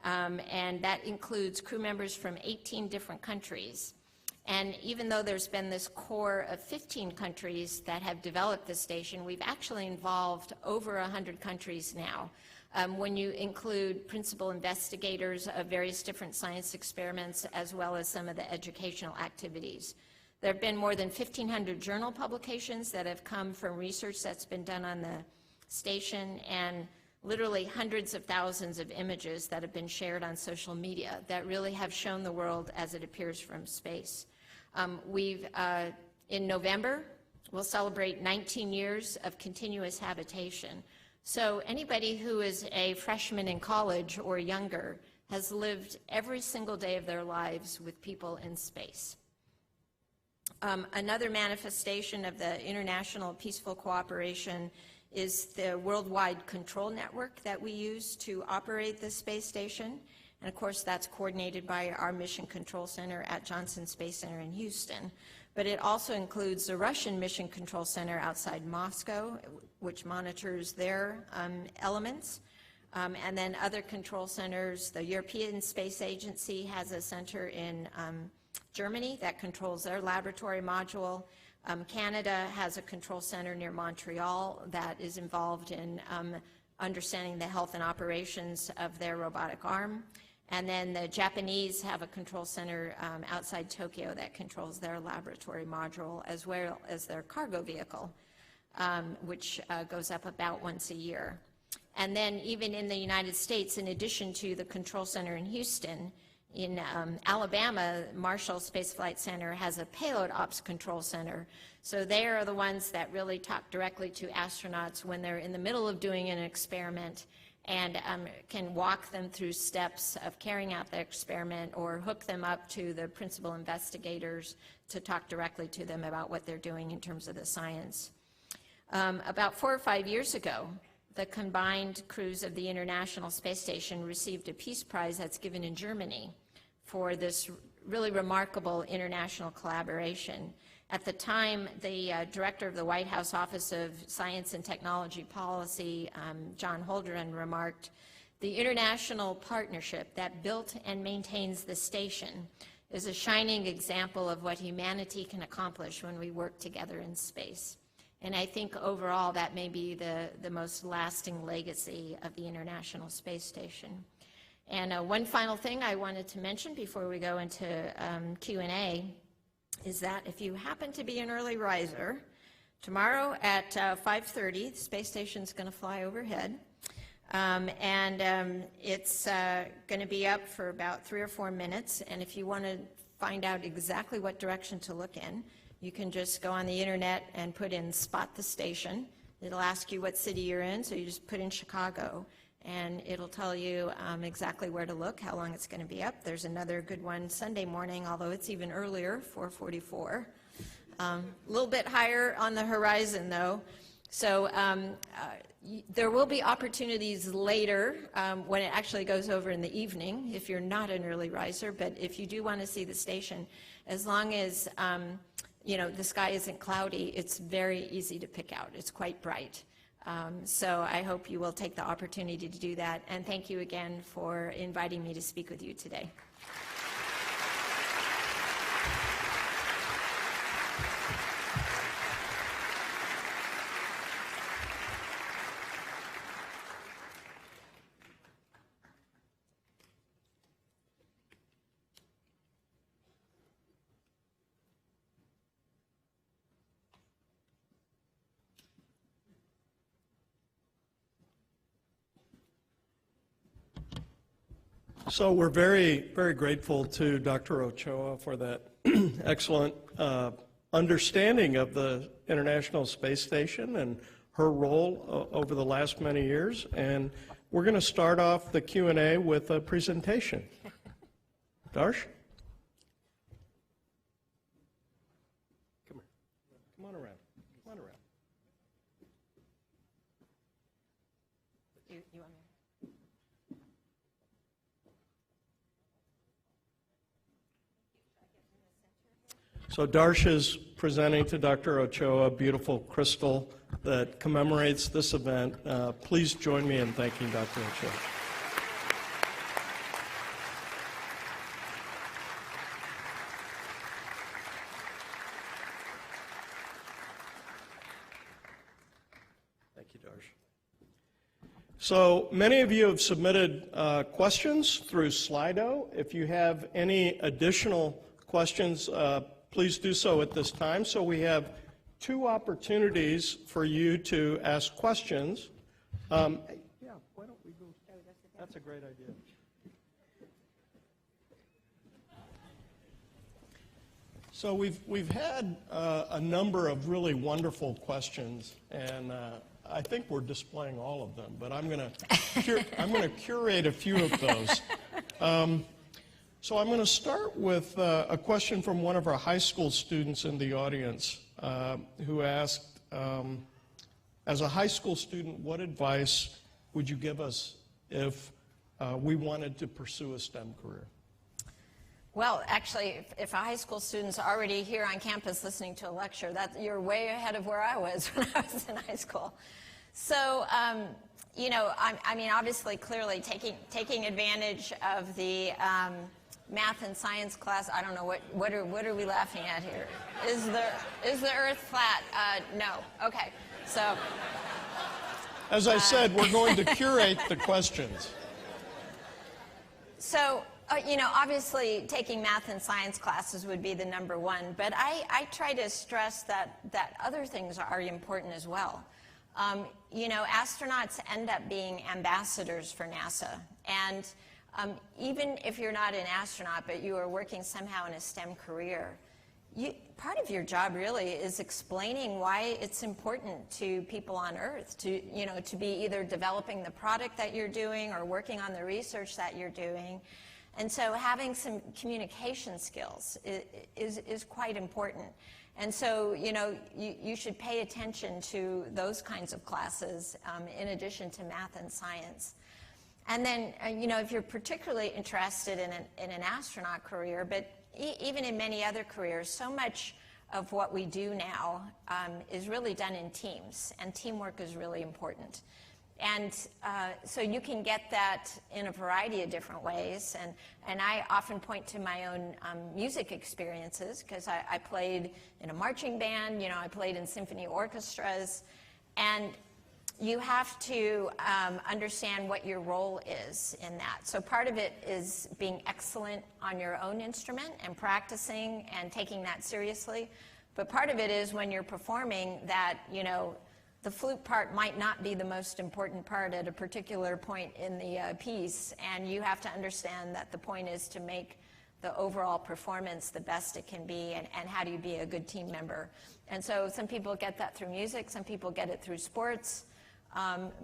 S2: And that includes crew members from 18 different countries. And even though there's been this core of 15 countries that have developed the station, we've actually involved over 100 countries now. When you include principal investigators of various different science experiments, as well as some of the educational activities. There have been more than 1,500 journal publications that have come from research that's been done on the station, and literally hundreds of thousands of images that have been shared on social media that really have shown the world as it appears from space. In November, we'll celebrate 19 years of continuous habitation. So anybody who is a freshman in college or younger has lived every single day of their lives with people in space. Another manifestation of the international peaceful cooperation is the worldwide control network that we use to operate the space station. And of course, that's coordinated by our Mission Control Center at Johnson Space Center in Houston. But it also includes the Russian Mission Control Center outside Moscow, which monitors their elements. And then other control centers. The European Space Agency has a center in Germany that controls their laboratory module. Canada has a control center near Montreal that is involved in understanding the health and operations of their robotic arm. And then the Japanese have a control center outside Tokyo that controls their laboratory module, as well as their cargo vehicle, which goes up about once a year. And then even in the United States, in addition to the control center in Houston, in Alabama, Marshall Space Flight Center has a payload ops control center. So they are the ones that really talk directly to astronauts when they're in the middle of doing an experiment, and can walk them through steps of carrying out the experiment, or hook them up to the principal investigators to talk directly to them about what they're doing in terms of the science. About 4 or 5 years ago, the combined crews of the International Space Station received a Peace Prize that's given in Germany for this really remarkable international collaboration. At the time, the director of the White House Office of Science and Technology Policy, John Holdren, remarked, "The international partnership that built and maintains the station is a shining example of what humanity can accomplish when we work together in space." And I think overall that may be the most lasting legacy of the International Space Station. And one final thing I wanted to mention before we go into Q&A is that if you happen to be an early riser, tomorrow at 5:30, the space station's going to fly overhead. It's going to be up for about 3 or 4 minutes, and if you want to find out exactly what direction to look in, you can just go on the internet and put in "spot the station." It'll ask you what city you're in, so you just put in Chicago, and it'll tell you exactly where to look, how long it's going to be up. There's another good one Sunday morning, although it's even earlier, 4:44. A little bit higher on the horizon, though. So there will be opportunities later when it actually goes over in the evening if you're not an early riser, but if you do want to see the station, as long as you know, the sky isn't cloudy, it's very easy to pick out. It's quite bright. So I hope you will take the opportunity to do that, and thank you again for inviting me to speak with you today.
S3: So we're very, very grateful to Dr. Ochoa for that excellent understanding of the International Space Station and her role over the last many years. And we're going to start off the Q&A with a presentation. Darsh? Come here. Come on around. Come on around.
S2: You want me?
S3: So Darsh is presenting to Dr. Ochoa a beautiful crystal that commemorates this event. Please join me in thanking Dr. Ochoa. Thank you, Darsh. So many of you have submitted questions through Slido. If you have any additional questions, please do so at this time. So we have 2 opportunities for you to ask questions. Yeah, why don't we go? That's a great idea. So we've had a number of really wonderful questions, and I think we're displaying all of them, but I'm going to curate a few of those. So I'm going to start with a question from one of our high school students in the audience who asked, as a high school student, what advice would you give us if we wanted to pursue a STEM career?
S2: Well, actually, if a high school student's already here on campus listening to a lecture, you're way ahead of where I was when I was in high school. So, you know, I mean, obviously, clearly, taking advantage of the math and science class. I don't know what are we laughing at here? Is the Earth flat? No. Okay. So,
S3: as I said, we're going to curate the questions.
S2: So, you know, obviously, taking math and science classes would be the number one. But I try to stress that other things are important as well. You know, astronauts end up being ambassadors for NASA, and even if you're not an astronaut, but you are working somehow in a STEM career, part of your job really is explaining why it's important to people on Earth to be either developing the product that you're doing or working on the research that you're doing. And so having some communication skills is quite important. And so, you know, you should pay attention to those kinds of classes in addition to math and science. And then, you know, if you're particularly interested in an astronaut career, but even in many other careers, so much of what we do now is really done in teams, and teamwork is really important. And so you can get that in a variety of different ways. And I often point to my own music experiences, because I played in a marching band, you know, I played in symphony orchestras. And you have to understand what your role is in that. So part of it is being excellent on your own instrument and practicing and taking that seriously. But part of it is when you're performing that, you know, the flute part might not be the most important part at a particular point in the piece, and you have to understand that the point is to make the overall performance the best it can be, and how do you be a good team member. And so some people get that through music, some people get it through sports,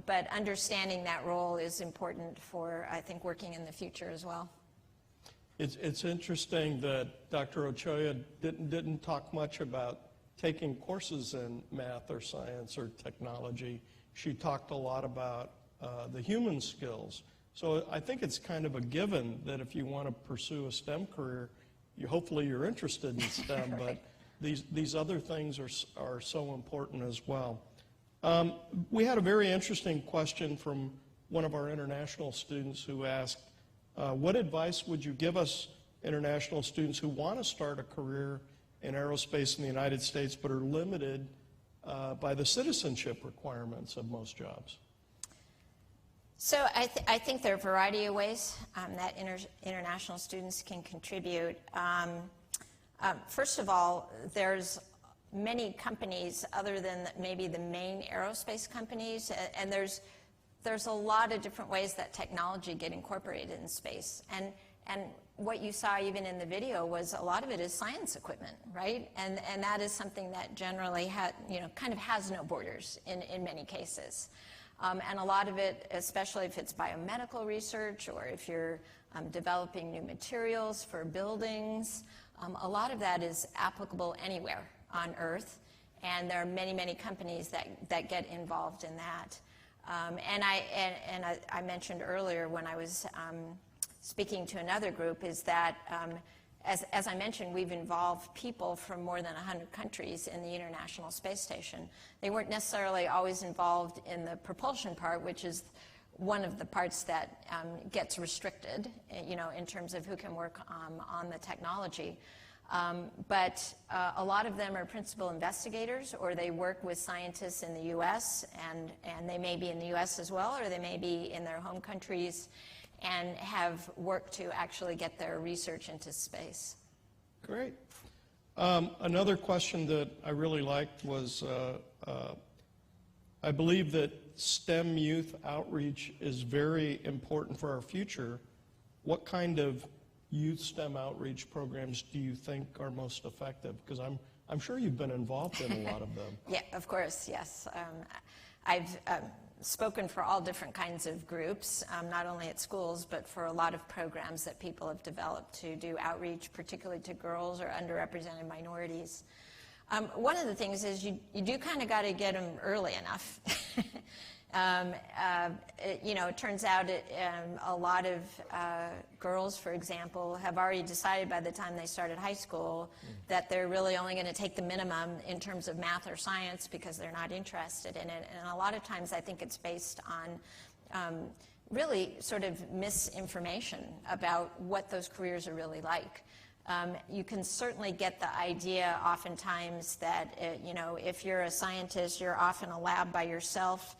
S2: but understanding that role is important for, I think, working in the future as well.
S3: It's interesting that Dr. Ochoa didn't talk much about taking courses in math or science or technology. She talked a lot about the human skills. So I think it's kind of a given that if you want to pursue a STEM career, hopefully you're interested in STEM, right. But these other things are so important as well. We had a very interesting question from one of our international students who asked, what advice would you give us international students who want to start a career in aerospace in the United States but are limited by the citizenship requirements of most jobs?
S2: So I think there are a variety of ways that international students can contribute. First of all, there's many companies other than maybe the main aerospace companies, and there's a lot of different ways that technology get incorporated in space. And what you saw even in the video was a lot of it is science equipment, right? And that is something that generally kind of has no borders in many cases. And a lot of it, especially if it's biomedical research or if you're developing new materials for buildings, a lot of that is applicable anywhere on Earth. And there are many, many companies that get involved in that. And I mentioned earlier when I was speaking to another group is that, as I mentioned, we've involved people from more than 100 countries in the International Space Station. They weren't necessarily always involved in the propulsion part, which is one of the parts that gets restricted, you know, in terms of who can work on the technology. But a lot of them are principal investigators, or they work with scientists in the U.S., and they may be in the U.S. as well, or they may be in their home countries and have worked to actually get their research into space.
S3: Great. Another question that I really liked was, I believe that STEM youth outreach is very important for our future. What kind of youth STEM outreach programs do you think are most effective? Because I'm sure you've been involved in a lot of them.
S2: Yeah, of course, yes. I've spoken for all different kinds of groups, not only at schools, but for a lot of programs that people have developed to do outreach, particularly to girls or underrepresented minorities. One of the things is you do kind of got to get them early enough. It turns out a lot of girls, for example, have already decided by the time they started high school that they're really only going to take the minimum in terms of math or science because they're not interested in it. And a lot of times I think it's based on really sort of misinformation about what those careers are really like. You can certainly get the idea oftentimes that, if you're a scientist, you're off in a lab by yourself,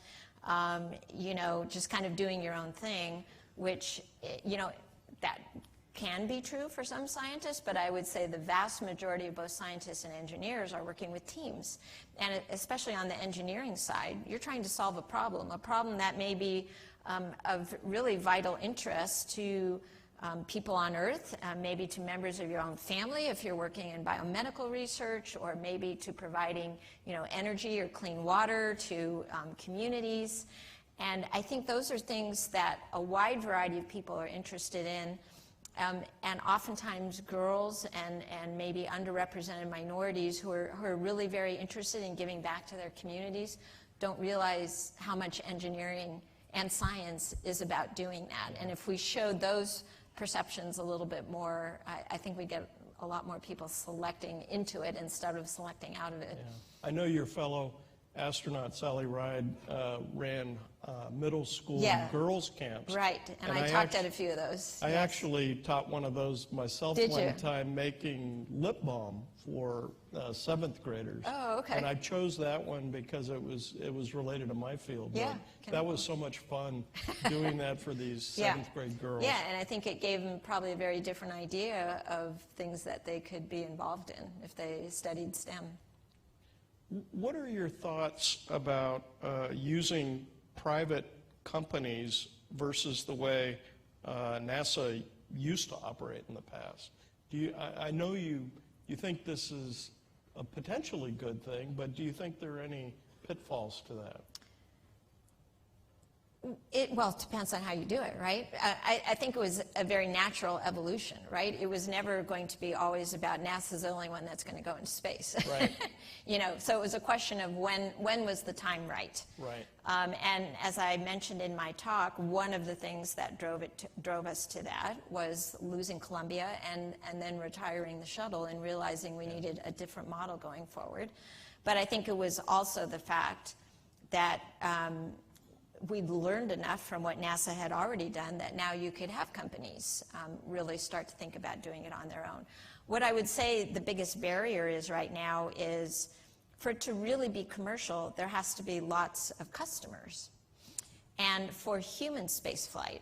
S2: just kind of doing your own thing, which, that can be true for some scientists, but I would say the vast majority of both scientists and engineers are working with teams. And especially on the engineering side, you're trying to solve a problem that may be of really vital interest to people on Earth, maybe to members of your own family if you're working in biomedical research, or maybe to providing, energy or clean water to communities. And I think those are things that a wide variety of people are interested in. and oftentimes girls and maybe underrepresented minorities who are really very interested in giving back to their communities don't realize how much engineering and science is about doing that. And if we showed those perceptions a little bit more, I think we'd get a lot more people selecting into it instead of selecting out of it.
S3: Yeah. I know your fellow astronaut, Sally Ride, ran middle school girls camps.
S2: Right, and I taught at a few of those.
S3: I actually taught one of those myself one time, making lip balm for 7th graders.
S2: Oh, okay.
S3: And I chose that one because it was related to my field.
S2: Yeah.
S3: But that was so much fun doing that for these 7th grade girls.
S2: Yeah, and I think it gave them probably a very different idea of things that they could be involved in if they studied STEM.
S3: What are your thoughts about using private companies versus the way NASA used to operate in the past? I know you think this is a potentially good thing, but do you think there are any pitfalls to that?
S2: Well, it depends on how you do it, right? I think it was a very natural evolution, right? It was never going to be always about NASA's the only one that's going to go into space.
S3: Right.
S2: You know, so it was a question of when was the time right?
S3: Right.
S2: And as I mentioned in my talk, one of the things that drove us to that was losing Columbia and then retiring the shuttle and realizing we needed a different model going forward. But I think it was also the fact that we'd learned enough from what NASA had already done that now you could have companies really start to think about doing it on their own. What I would say the biggest barrier is right now is for it to really be commercial, there has to be lots of customers. And for human spaceflight,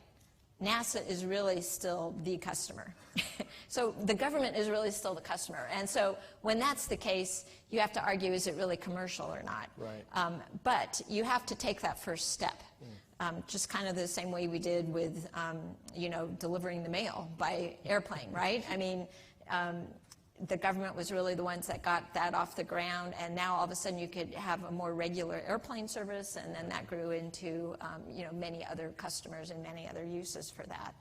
S2: NASA is really still the customer. So the government is really still the customer. And so when that's the case, you have to argue, is it really commercial or not?
S3: Right.
S2: But you have to take that first step. Just kind of the same way we did with, you know, delivering the mail by airplane, right? I mean, the government was really the ones that got that off the ground, and now all of a sudden you could have a more regular airplane service, and then that grew into, you know, many other customers and many other uses for that.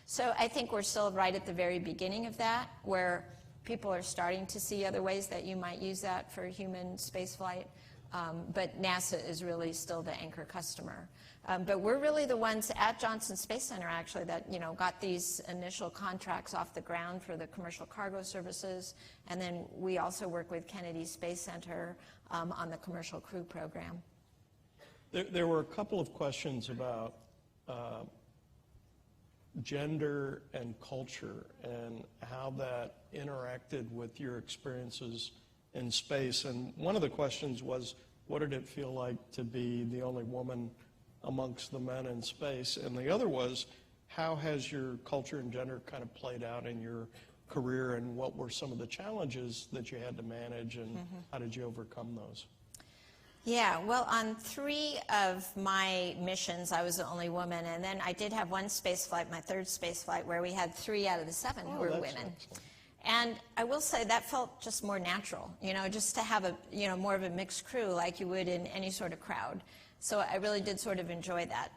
S2: So I think we're still right at the very beginning of that, where people are starting to see other ways that you might use that for human spaceflight. But NASA is really still the anchor customer. But we're really the ones at Johnson Space Center, actually, that, you know, got these initial contracts off the ground for the commercial cargo services. And then we also work with Kennedy Space Center on the commercial crew program.
S3: There were a couple of questions about gender and culture and how that interacted with your experiences in space. And one of the questions was, what did it feel like to be the only woman amongst the men in space? And the other was, how has your culture and gender kind of played out in your career, and what were some of the challenges that you had to manage, and how did you overcome those?
S2: Yeah, well, on 3 of my missions, I was the only woman, and then I did have one space flight, my 3rd space flight, where we had 3 out of the 7 who were women.
S3: Excellent.
S2: And I will say that felt just more natural, you know, just to have a, you know, more of a mixed crew like you would in any sort of crowd. So I really did sort of enjoy that.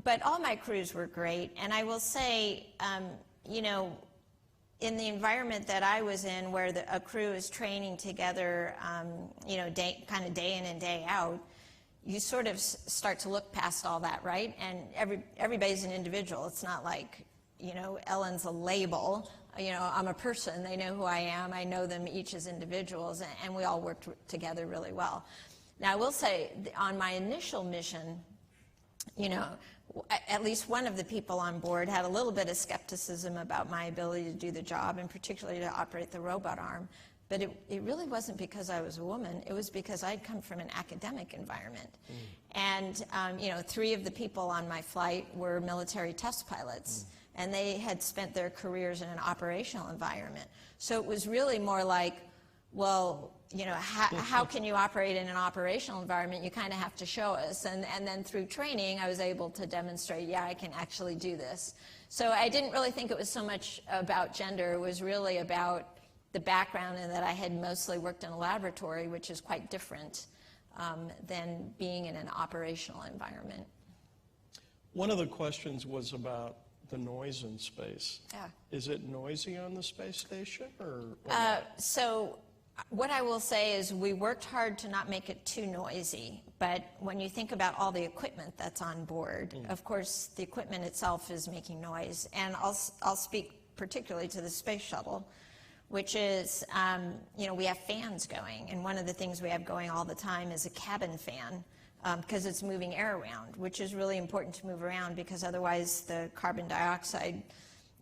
S2: But all my crews were great, and I will say, you know, in the environment that I was in, where a crew is training together, you know, kind of day in and day out, you sort of start to look past all that, right? And everybody's an individual. It's not like, you know, Ellen's a label. You know, I'm a person. They know who I am. I know them each as individuals, and we all worked together really well. Now, I will say, on my initial mission, you know, at least one of the people on board had a little bit of skepticism about my ability to do the job, and particularly to operate the robot arm. But it really wasn't because I was a woman. It was because I'd come from an academic environment. And, you know, 3 of the people on my flight were military test pilots. And they had spent their careers in an operational environment. So it was really more like, well, you know, how can you operate in an operational environment? You kind of have to show us. And then through training, I was able to demonstrate, yeah, I can actually do this. So I didn't really think it was so much about gender. It was really about the background, and that I had mostly worked in a laboratory, which is quite different than being in an operational environment.
S3: One of the questions was about the noise in space.
S2: Yeah.
S3: Is it noisy on the space station, or
S2: So what I will say is we worked hard to not make it too noisy, but when you think about all the equipment that's on board, of course, the equipment itself is making noise. And I'll speak particularly to the space shuttle, which is, we have fans going, and one of the things we have going all the time is a cabin fan, because it's moving air around, which is really important to move around, because otherwise the carbon dioxide,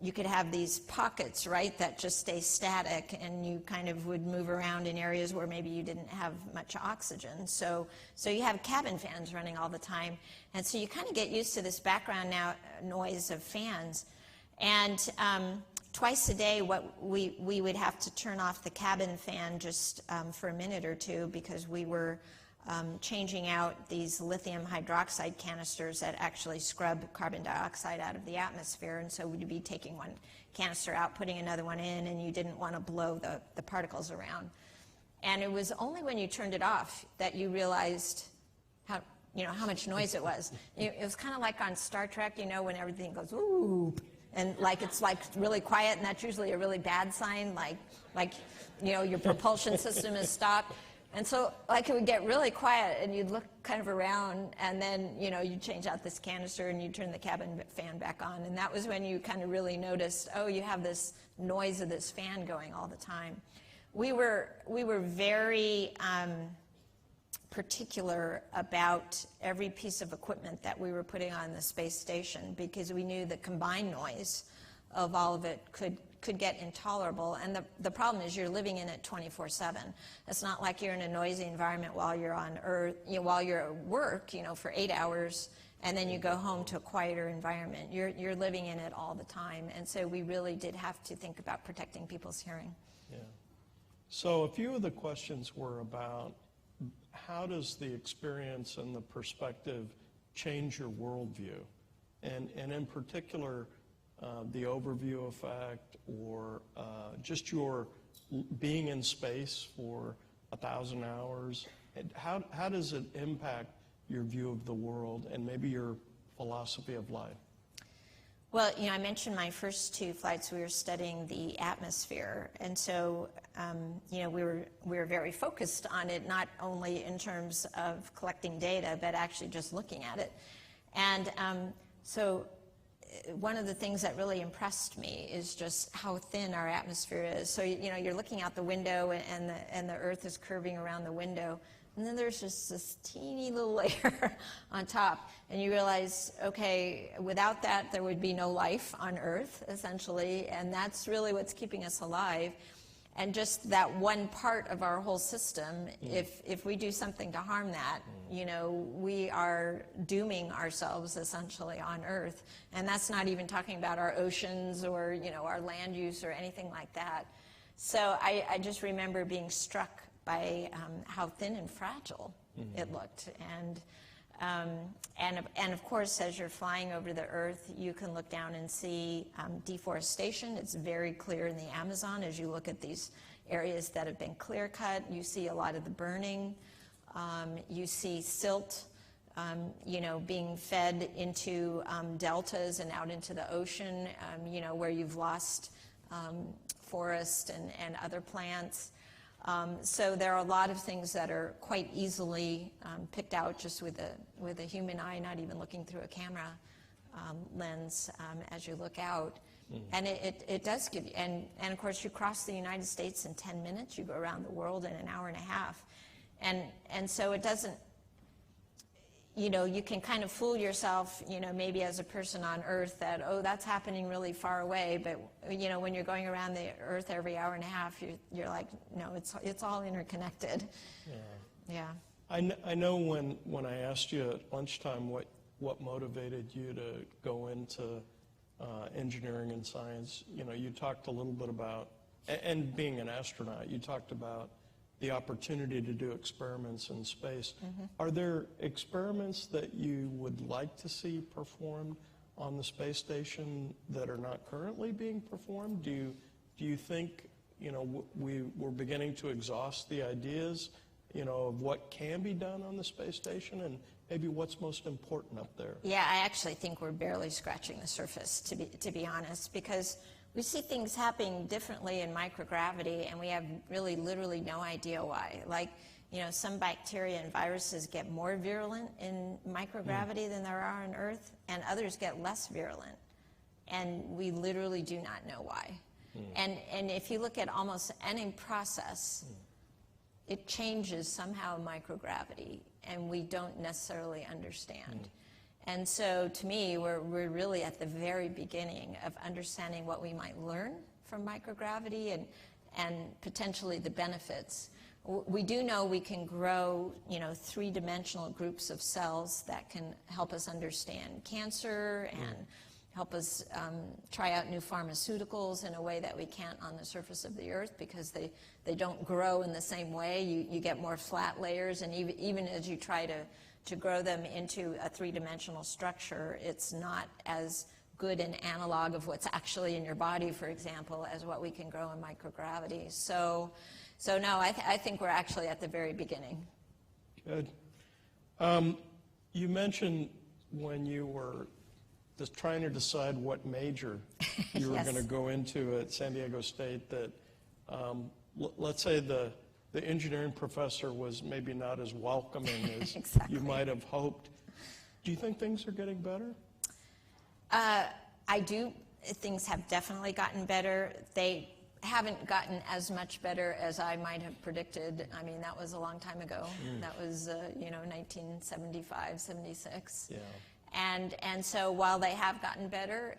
S2: you could have these pockets, right, that just stay static, and you kind of would move around in areas where maybe you didn't have much oxygen. So you have cabin fans running all the time, and so you kind of get used to this background noise of fans. And twice a day, we would have to turn off the cabin fan just for a minute or two, because we were changing out these lithium hydroxide canisters that actually scrub carbon dioxide out of the atmosphere. And so we'd be taking one canister out, putting another one in, and you didn't want to blow the particles around. And it was only when you turned it off that you realized how much noise it was. It was kind of like on Star Trek, when everything goes, ooh, and it's really quiet, and that's usually a really bad sign, like your propulsion system is stopped. And so, it would get really quiet, and you'd look kind of around, and then, you'd change out this canister, and you'd turn the cabin fan back on. And that was when you kind of really noticed, oh, you have this noise of this fan going all the time. We were very particular about every piece of equipment that we were putting on the space station, because we knew the combined noise of all of it could get intolerable. And the problem is you're living in it 24/7. It's not like you're in a noisy environment while you're on Earth, while you're at work, for 8 hours, and then you go home to a quieter environment. You're living in it all the time. And so we really did have to think about protecting people's hearing.
S3: Yeah. So a few of the questions were about how does the experience and the perspective change your worldview? And in particular, the overview effect, or just your being in space for 1,000 hours. How does it impact your view of the world and maybe your philosophy of life?
S2: Well, I mentioned my first 2 flights, we were studying the atmosphere. And so, we were very focused on it, not only in terms of collecting data, but actually just looking at it. And so one of the things that really impressed me is just how thin our atmosphere is. So, you're looking out the window, and the Earth is curving around the window. And then there's just this teeny little layer on top. And you realize, okay, without that, there would be no life on Earth, essentially. And that's really what's keeping us alive. And just that one part of our whole system, if we do something to harm that, we are dooming ourselves, essentially, on Earth. And that's not even talking about our oceans or, our land use or anything like that. So I just remember being struck by how thin and fragile it looked. And of course, as you're flying over the Earth, you can look down and see deforestation. It's very clear in the Amazon. As you look at these areas that have been clear cut, you see a lot of the burning. You see silt, being fed into deltas and out into the ocean, where you've lost forest and other plants. So there are a lot of things that are quite easily picked out just with a human eye, not even looking through a camera lens as you look out. And it does give you, and of course you cross the United States in 10 minutes, you go around the world in an hour and a half. And so it doesn't, you can kind of fool yourself, maybe as a person on Earth that, oh, that's happening really far away. But, when you're going around the Earth every hour and a half, you're like, no, it's all interconnected. Yeah.
S3: I know when I asked you at lunchtime what motivated you to go into engineering and science, you talked a little bit about, and being an astronaut, you talked about the opportunity to do experiments in space. Are there experiments that you would like to see performed on the space station that are not currently being performed? Do you think we're beginning to exhaust the ideas of what can be done on the space station, maybe what's most important up there?
S2: Yeah, I actually think we're barely scratching the surface, to be honest, because we see things happening differently in microgravity, and we have really literally no idea why. Like, you know, some bacteria and viruses get more virulent in microgravity than there are on Earth, and others get less virulent. And we literally do not know why. And if you look at almost any process, it changes somehow in microgravity, and we don't necessarily understand. And so to me, we're really at the very beginning of understanding what we might learn from microgravity and potentially the benefits. We do know we can grow, you know, three-dimensional groups of cells that can help us understand cancer and help us try out new pharmaceuticals in a way that we can't on the surface of the Earth, because they don't grow in the same way. You get more flat layers, and even as you try to grow them into a three-dimensional structure, it's not as good an analog of what's actually in your body, for example, as what we can grow in microgravity. So no, I think we're actually at the very beginning.
S3: Good. You mentioned when you were just trying to decide what major you were
S2: Yes.
S3: going to go into at San Diego State that, let's say the engineering professor was maybe not as welcoming as
S2: Exactly.
S3: you might have hoped. Do you think things are getting better?
S2: I do. Things have definitely gotten better. They haven't gotten as much better as I might have predicted. I mean, that was a long time ago. That was, 1975, 76.
S3: Yeah.
S2: And so while they have gotten better,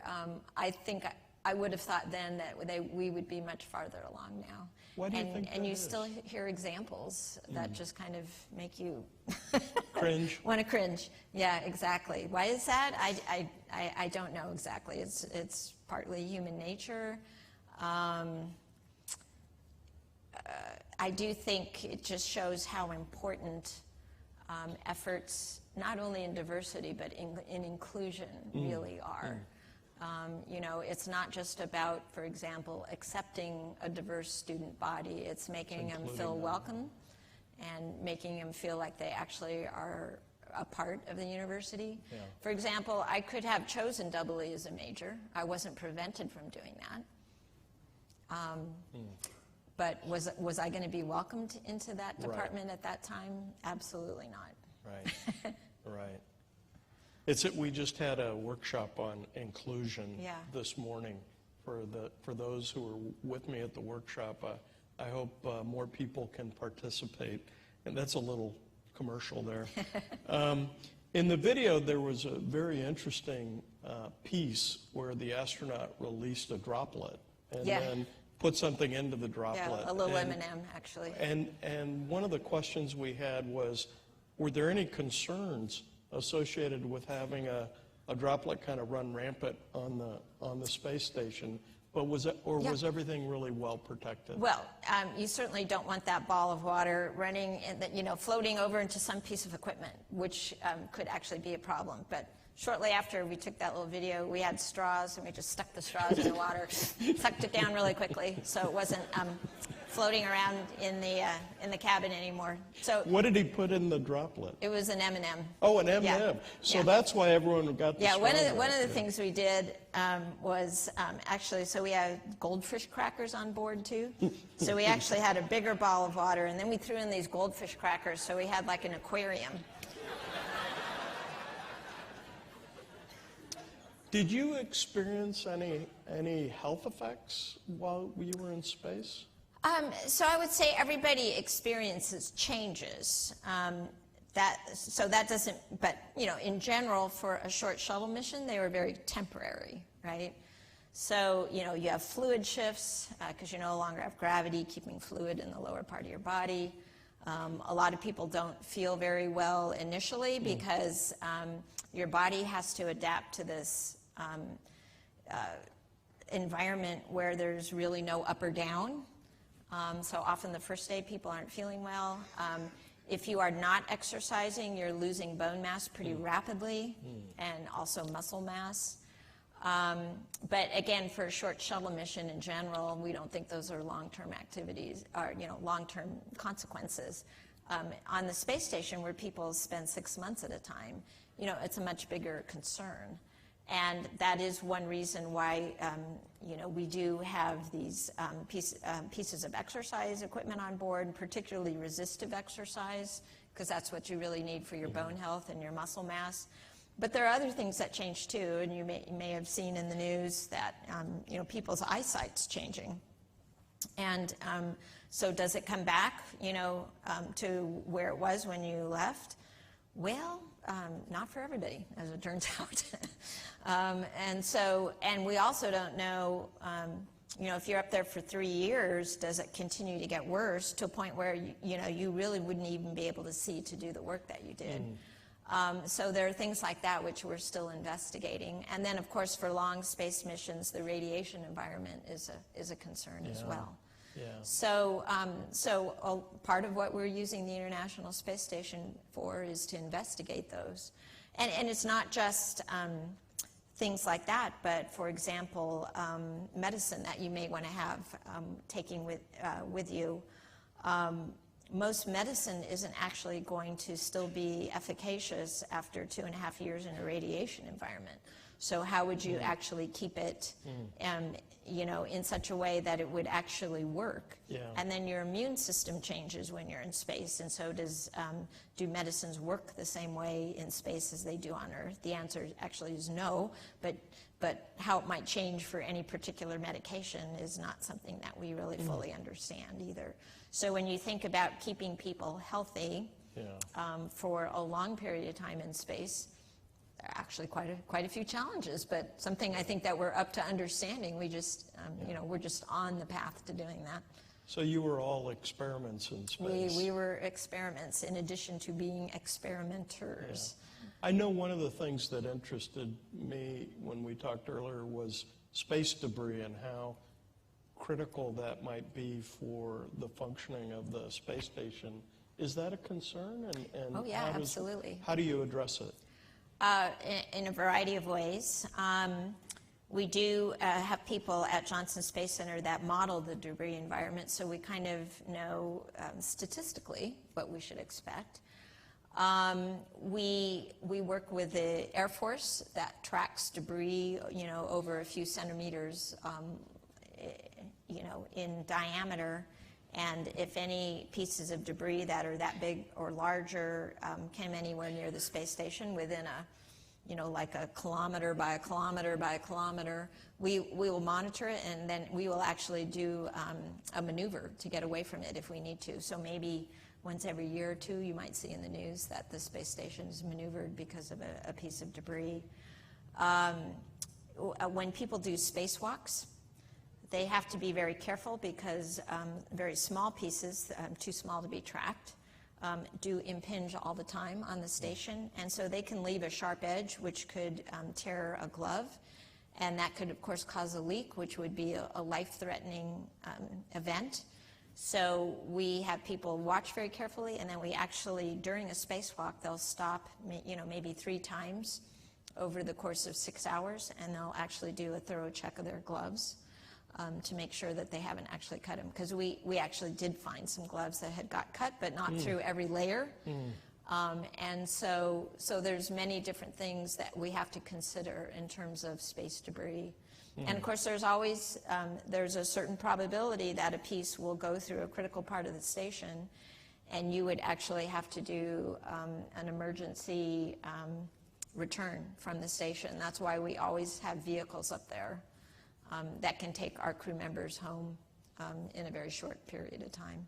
S2: I think I would have thought then that we would be much farther along now.
S3: Why do you think
S2: And
S3: that
S2: you
S3: is?
S2: still hear examples that just kind of make you
S3: Cringe?
S2: want to cringe. Yeah, exactly. Why is that? I don't know exactly. It's partly human nature. I do think it just shows how important efforts, not only in diversity, but in inclusion really are. It's not just about, for example, accepting a diverse student body. It's making them feel welcome and making them feel like they actually are a part of the university.
S3: Yeah.
S2: For example, I could have chosen EE as a major. I wasn't prevented from doing that. But was I going to be welcomed into that department at that time? Absolutely not.
S3: Right, right. We just had a workshop on inclusion this morning. For those who were with me at the workshop, I hope more people can participate. And that's a little commercial there. In the video, there was a very interesting piece where the astronaut released a droplet and then put something into the droplet.
S2: Yeah, a little M&M, actually.
S3: And one of the questions we had was, were there any concerns associated with having a droplet kind of run rampant on the space station? But was everything really well protected?
S2: Well, you certainly don't want that ball of water running, floating over into some piece of equipment, which could actually be a problem. But shortly after we took that little video, we had straws, and we just stuck the straws in the water, sucked it down really quickly, so it wasn't floating around in the cabin anymore. So
S3: what did he put in the droplet?
S2: it was an M&M.
S3: Oh, an M&M.
S2: Yeah.
S3: So that's why everyone got the
S2: Yeah,
S3: straw
S2: one of the things we did was actually, so we had goldfish crackers on board too. So we actually had a bigger ball of water, and then we threw in these goldfish crackers, so we had like an aquarium.
S3: Did you experience any health effects while you were in space?
S2: So I would say everybody experiences changes. That doesn't, but in general, for a short shuttle mission, they were very temporary, right? So, you have fluid shifts because you no longer have gravity keeping fluid in the lower part of your body. A lot of people don't feel very well initially because your body has to adapt to this environment where there's really no up or down. So often the first day people aren't feeling well. If you are not exercising, you're losing bone mass pretty rapidly and also muscle mass. But again, for a short shuttle mission in general, we don't think those are long-term activities or long-term consequences. On the space station, where people spend 6 months at a time, it's a much bigger concern. And that is one reason why, we do have these pieces of exercise equipment on board, particularly resistive exercise, because that's what you really need for your bone health and your muscle mass. But there are other things that change too, and you may have seen in the news that, people's eyesight's changing. And so does it come back, to where it was when you left? Well, not for everybody, as it turns out. And we also don't know, if you're up there for 3 years, does it continue to get worse to a point where, you really wouldn't even be able to see to do the work that you did? So there are things like that which we're still investigating. And then, of course, for long space missions, the radiation environment is a concern as well.
S3: Yeah.
S2: So, part of what we're using the International Space Station for is to investigate those. And it's not just things like that, but, for example, medicine that you may want to have taking with you. Most medicine isn't actually going to still be efficacious after 2.5 years in a radiation environment. So how would you actually keep it, in such a way that it would actually work?
S3: Yeah.
S2: And then your immune system changes when you're in space, and so do medicines work the same way in space as they do on Earth? The answer actually is no, but how it might change for any particular medication is not something that we really fully understand either. So when you think about keeping people healthy for a long period of time in space, there are actually quite a few challenges, but something I think that we're up to understanding. We just, we're just on the path to doing that.
S3: So you were all experiments in space.
S2: We were experiments in addition to being experimenters.
S3: Yeah. I know one of the things that interested me when we talked earlier was space debris and how critical that might be for the functioning of the space station. Is that a concern? And
S2: Oh yeah, absolutely.
S3: How do you address it?
S2: In a variety of ways. We do have people at Johnson Space Center that model the debris environment, so we kind of know statistically what we should expect. We work with the Air Force that tracks debris, over a few centimeters, in diameter. And if any pieces of debris that are that big or larger came anywhere near the space station within like a kilometer by a kilometer by a kilometer, we will monitor it, and then we will actually do a maneuver to get away from it if we need to. So maybe once every year or two, you might see in the news that the space station is maneuvered because of a piece of debris. When people do spacewalks, they have to be very careful because very small pieces, too small to be tracked, do impinge all the time on the station. And so they can leave a sharp edge, which could tear a glove. And that could, of course, cause a leak, which would be a life-threatening event. So we have people watch very carefully, and then we actually, during a spacewalk, they'll stop, maybe 3 times over the course of 6 hours, and they'll actually do a thorough check of their gloves. To make sure that they haven't actually cut them. Because we actually did find some gloves that had got cut, but not through every layer. And so there's many different things that we have to consider in terms of space debris. And of course, there's always, there's a certain probability that a piece will go through a critical part of the station, and you would actually have to do an emergency return from the station. That's why we always have vehicles up there that can take our crew members home in a very short period of time.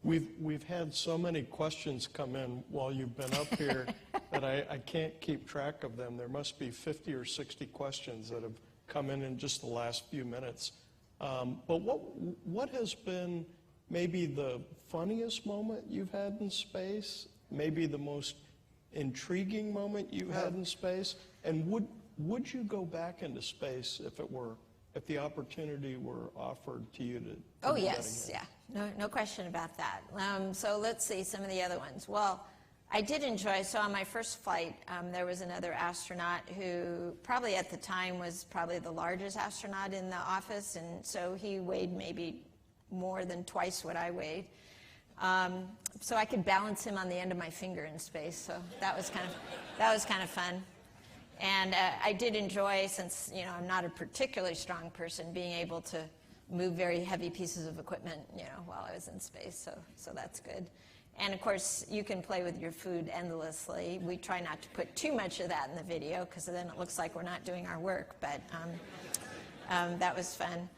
S3: We've had so many questions come in while you've been up here that I can't keep track of them. There must be 50 or 60 questions that have come in just the last few minutes. But what has been maybe the funniest moment you've had in space? Maybe the most intriguing moment you've had in space? And would you go back into space if the opportunity were offered to you to
S2: Oh,
S3: do
S2: yes,
S3: that again?
S2: yeah. No question about that. So let's see some of the other ones. Well, I did enjoy, so on my first flight, there was another astronaut who probably at the time was probably the largest astronaut in the office, and so he weighed maybe more than twice what I weighed. so I could balance him on the end of my finger in space. So that was kind of fun. And I did enjoy, since I'm not a particularly strong person, being able to move very heavy pieces of equipment, while I was in space. So that's good. And of course, you can play with your food endlessly. We try not to put too much of that in the video, because then it looks like we're not doing our work. But that was fun.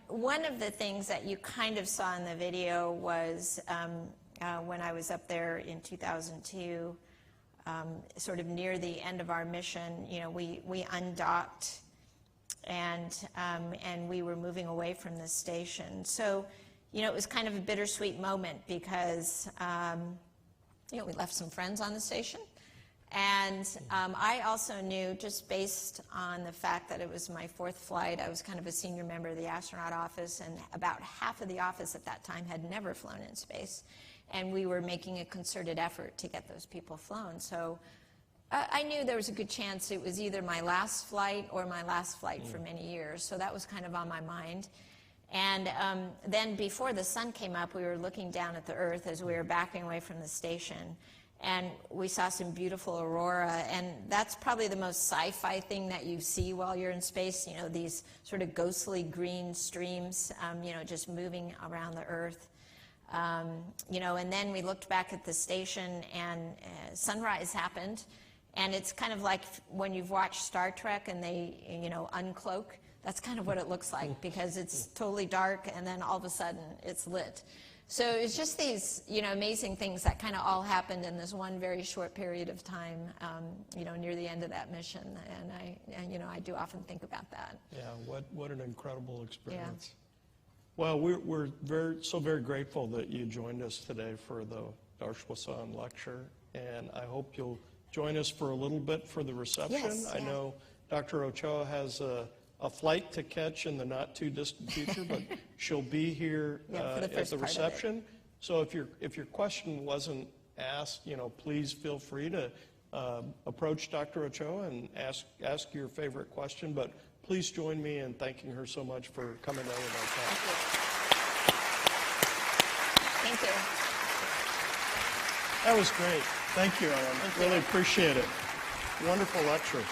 S2: One of the things that you kind of saw in the video was when I was up there in 2002, sort of near the end of our mission, we undocked, and we were moving away from the station. So, it was kind of a bittersweet moment, because we left some friends on the station. And I also knew, just based on the fact that it was my 4th flight, I was kind of a senior member of the astronaut office, and about half of the office at that time had never flown in space. And we were making a concerted effort to get those people flown. So I knew there was a good chance it was either my last flight or my last flight for many years. So that was kind of on my mind. And then before the sun came up, we were looking down at the Earth as we were backing away from the station. And we saw some beautiful aurora, and that's probably the most sci-fi thing that you see while you're in space, these sort of ghostly green streams, just moving around the Earth. And then we looked back at the station, and sunrise happened, and it's kind of like when you've watched Star Trek and they, uncloak. That's kind of what it looks like, because it's totally dark, and then all of a sudden it's lit. So it's just these, amazing things that kind of all happened in this one very short period of time, near the end of that mission. And I do often think about that.
S3: Yeah, what an incredible experience.
S2: Yeah.
S3: Well, we're very grateful that you joined us today for the Darsh Wasan lecture, and I hope you'll join us for a little bit for the reception.
S2: Yes,
S3: I know Dr. Ochoa has a flight to catch in the not-too-distant future, but she'll be here at the reception. So if your question wasn't asked, please feel free to approach Dr. Ochoa and ask your favorite question. But please join me in thanking her so much for coming out with our talk.
S2: Thank you.
S3: That was great. Thank you, Ellen. Really appreciate it. Wonderful lecture.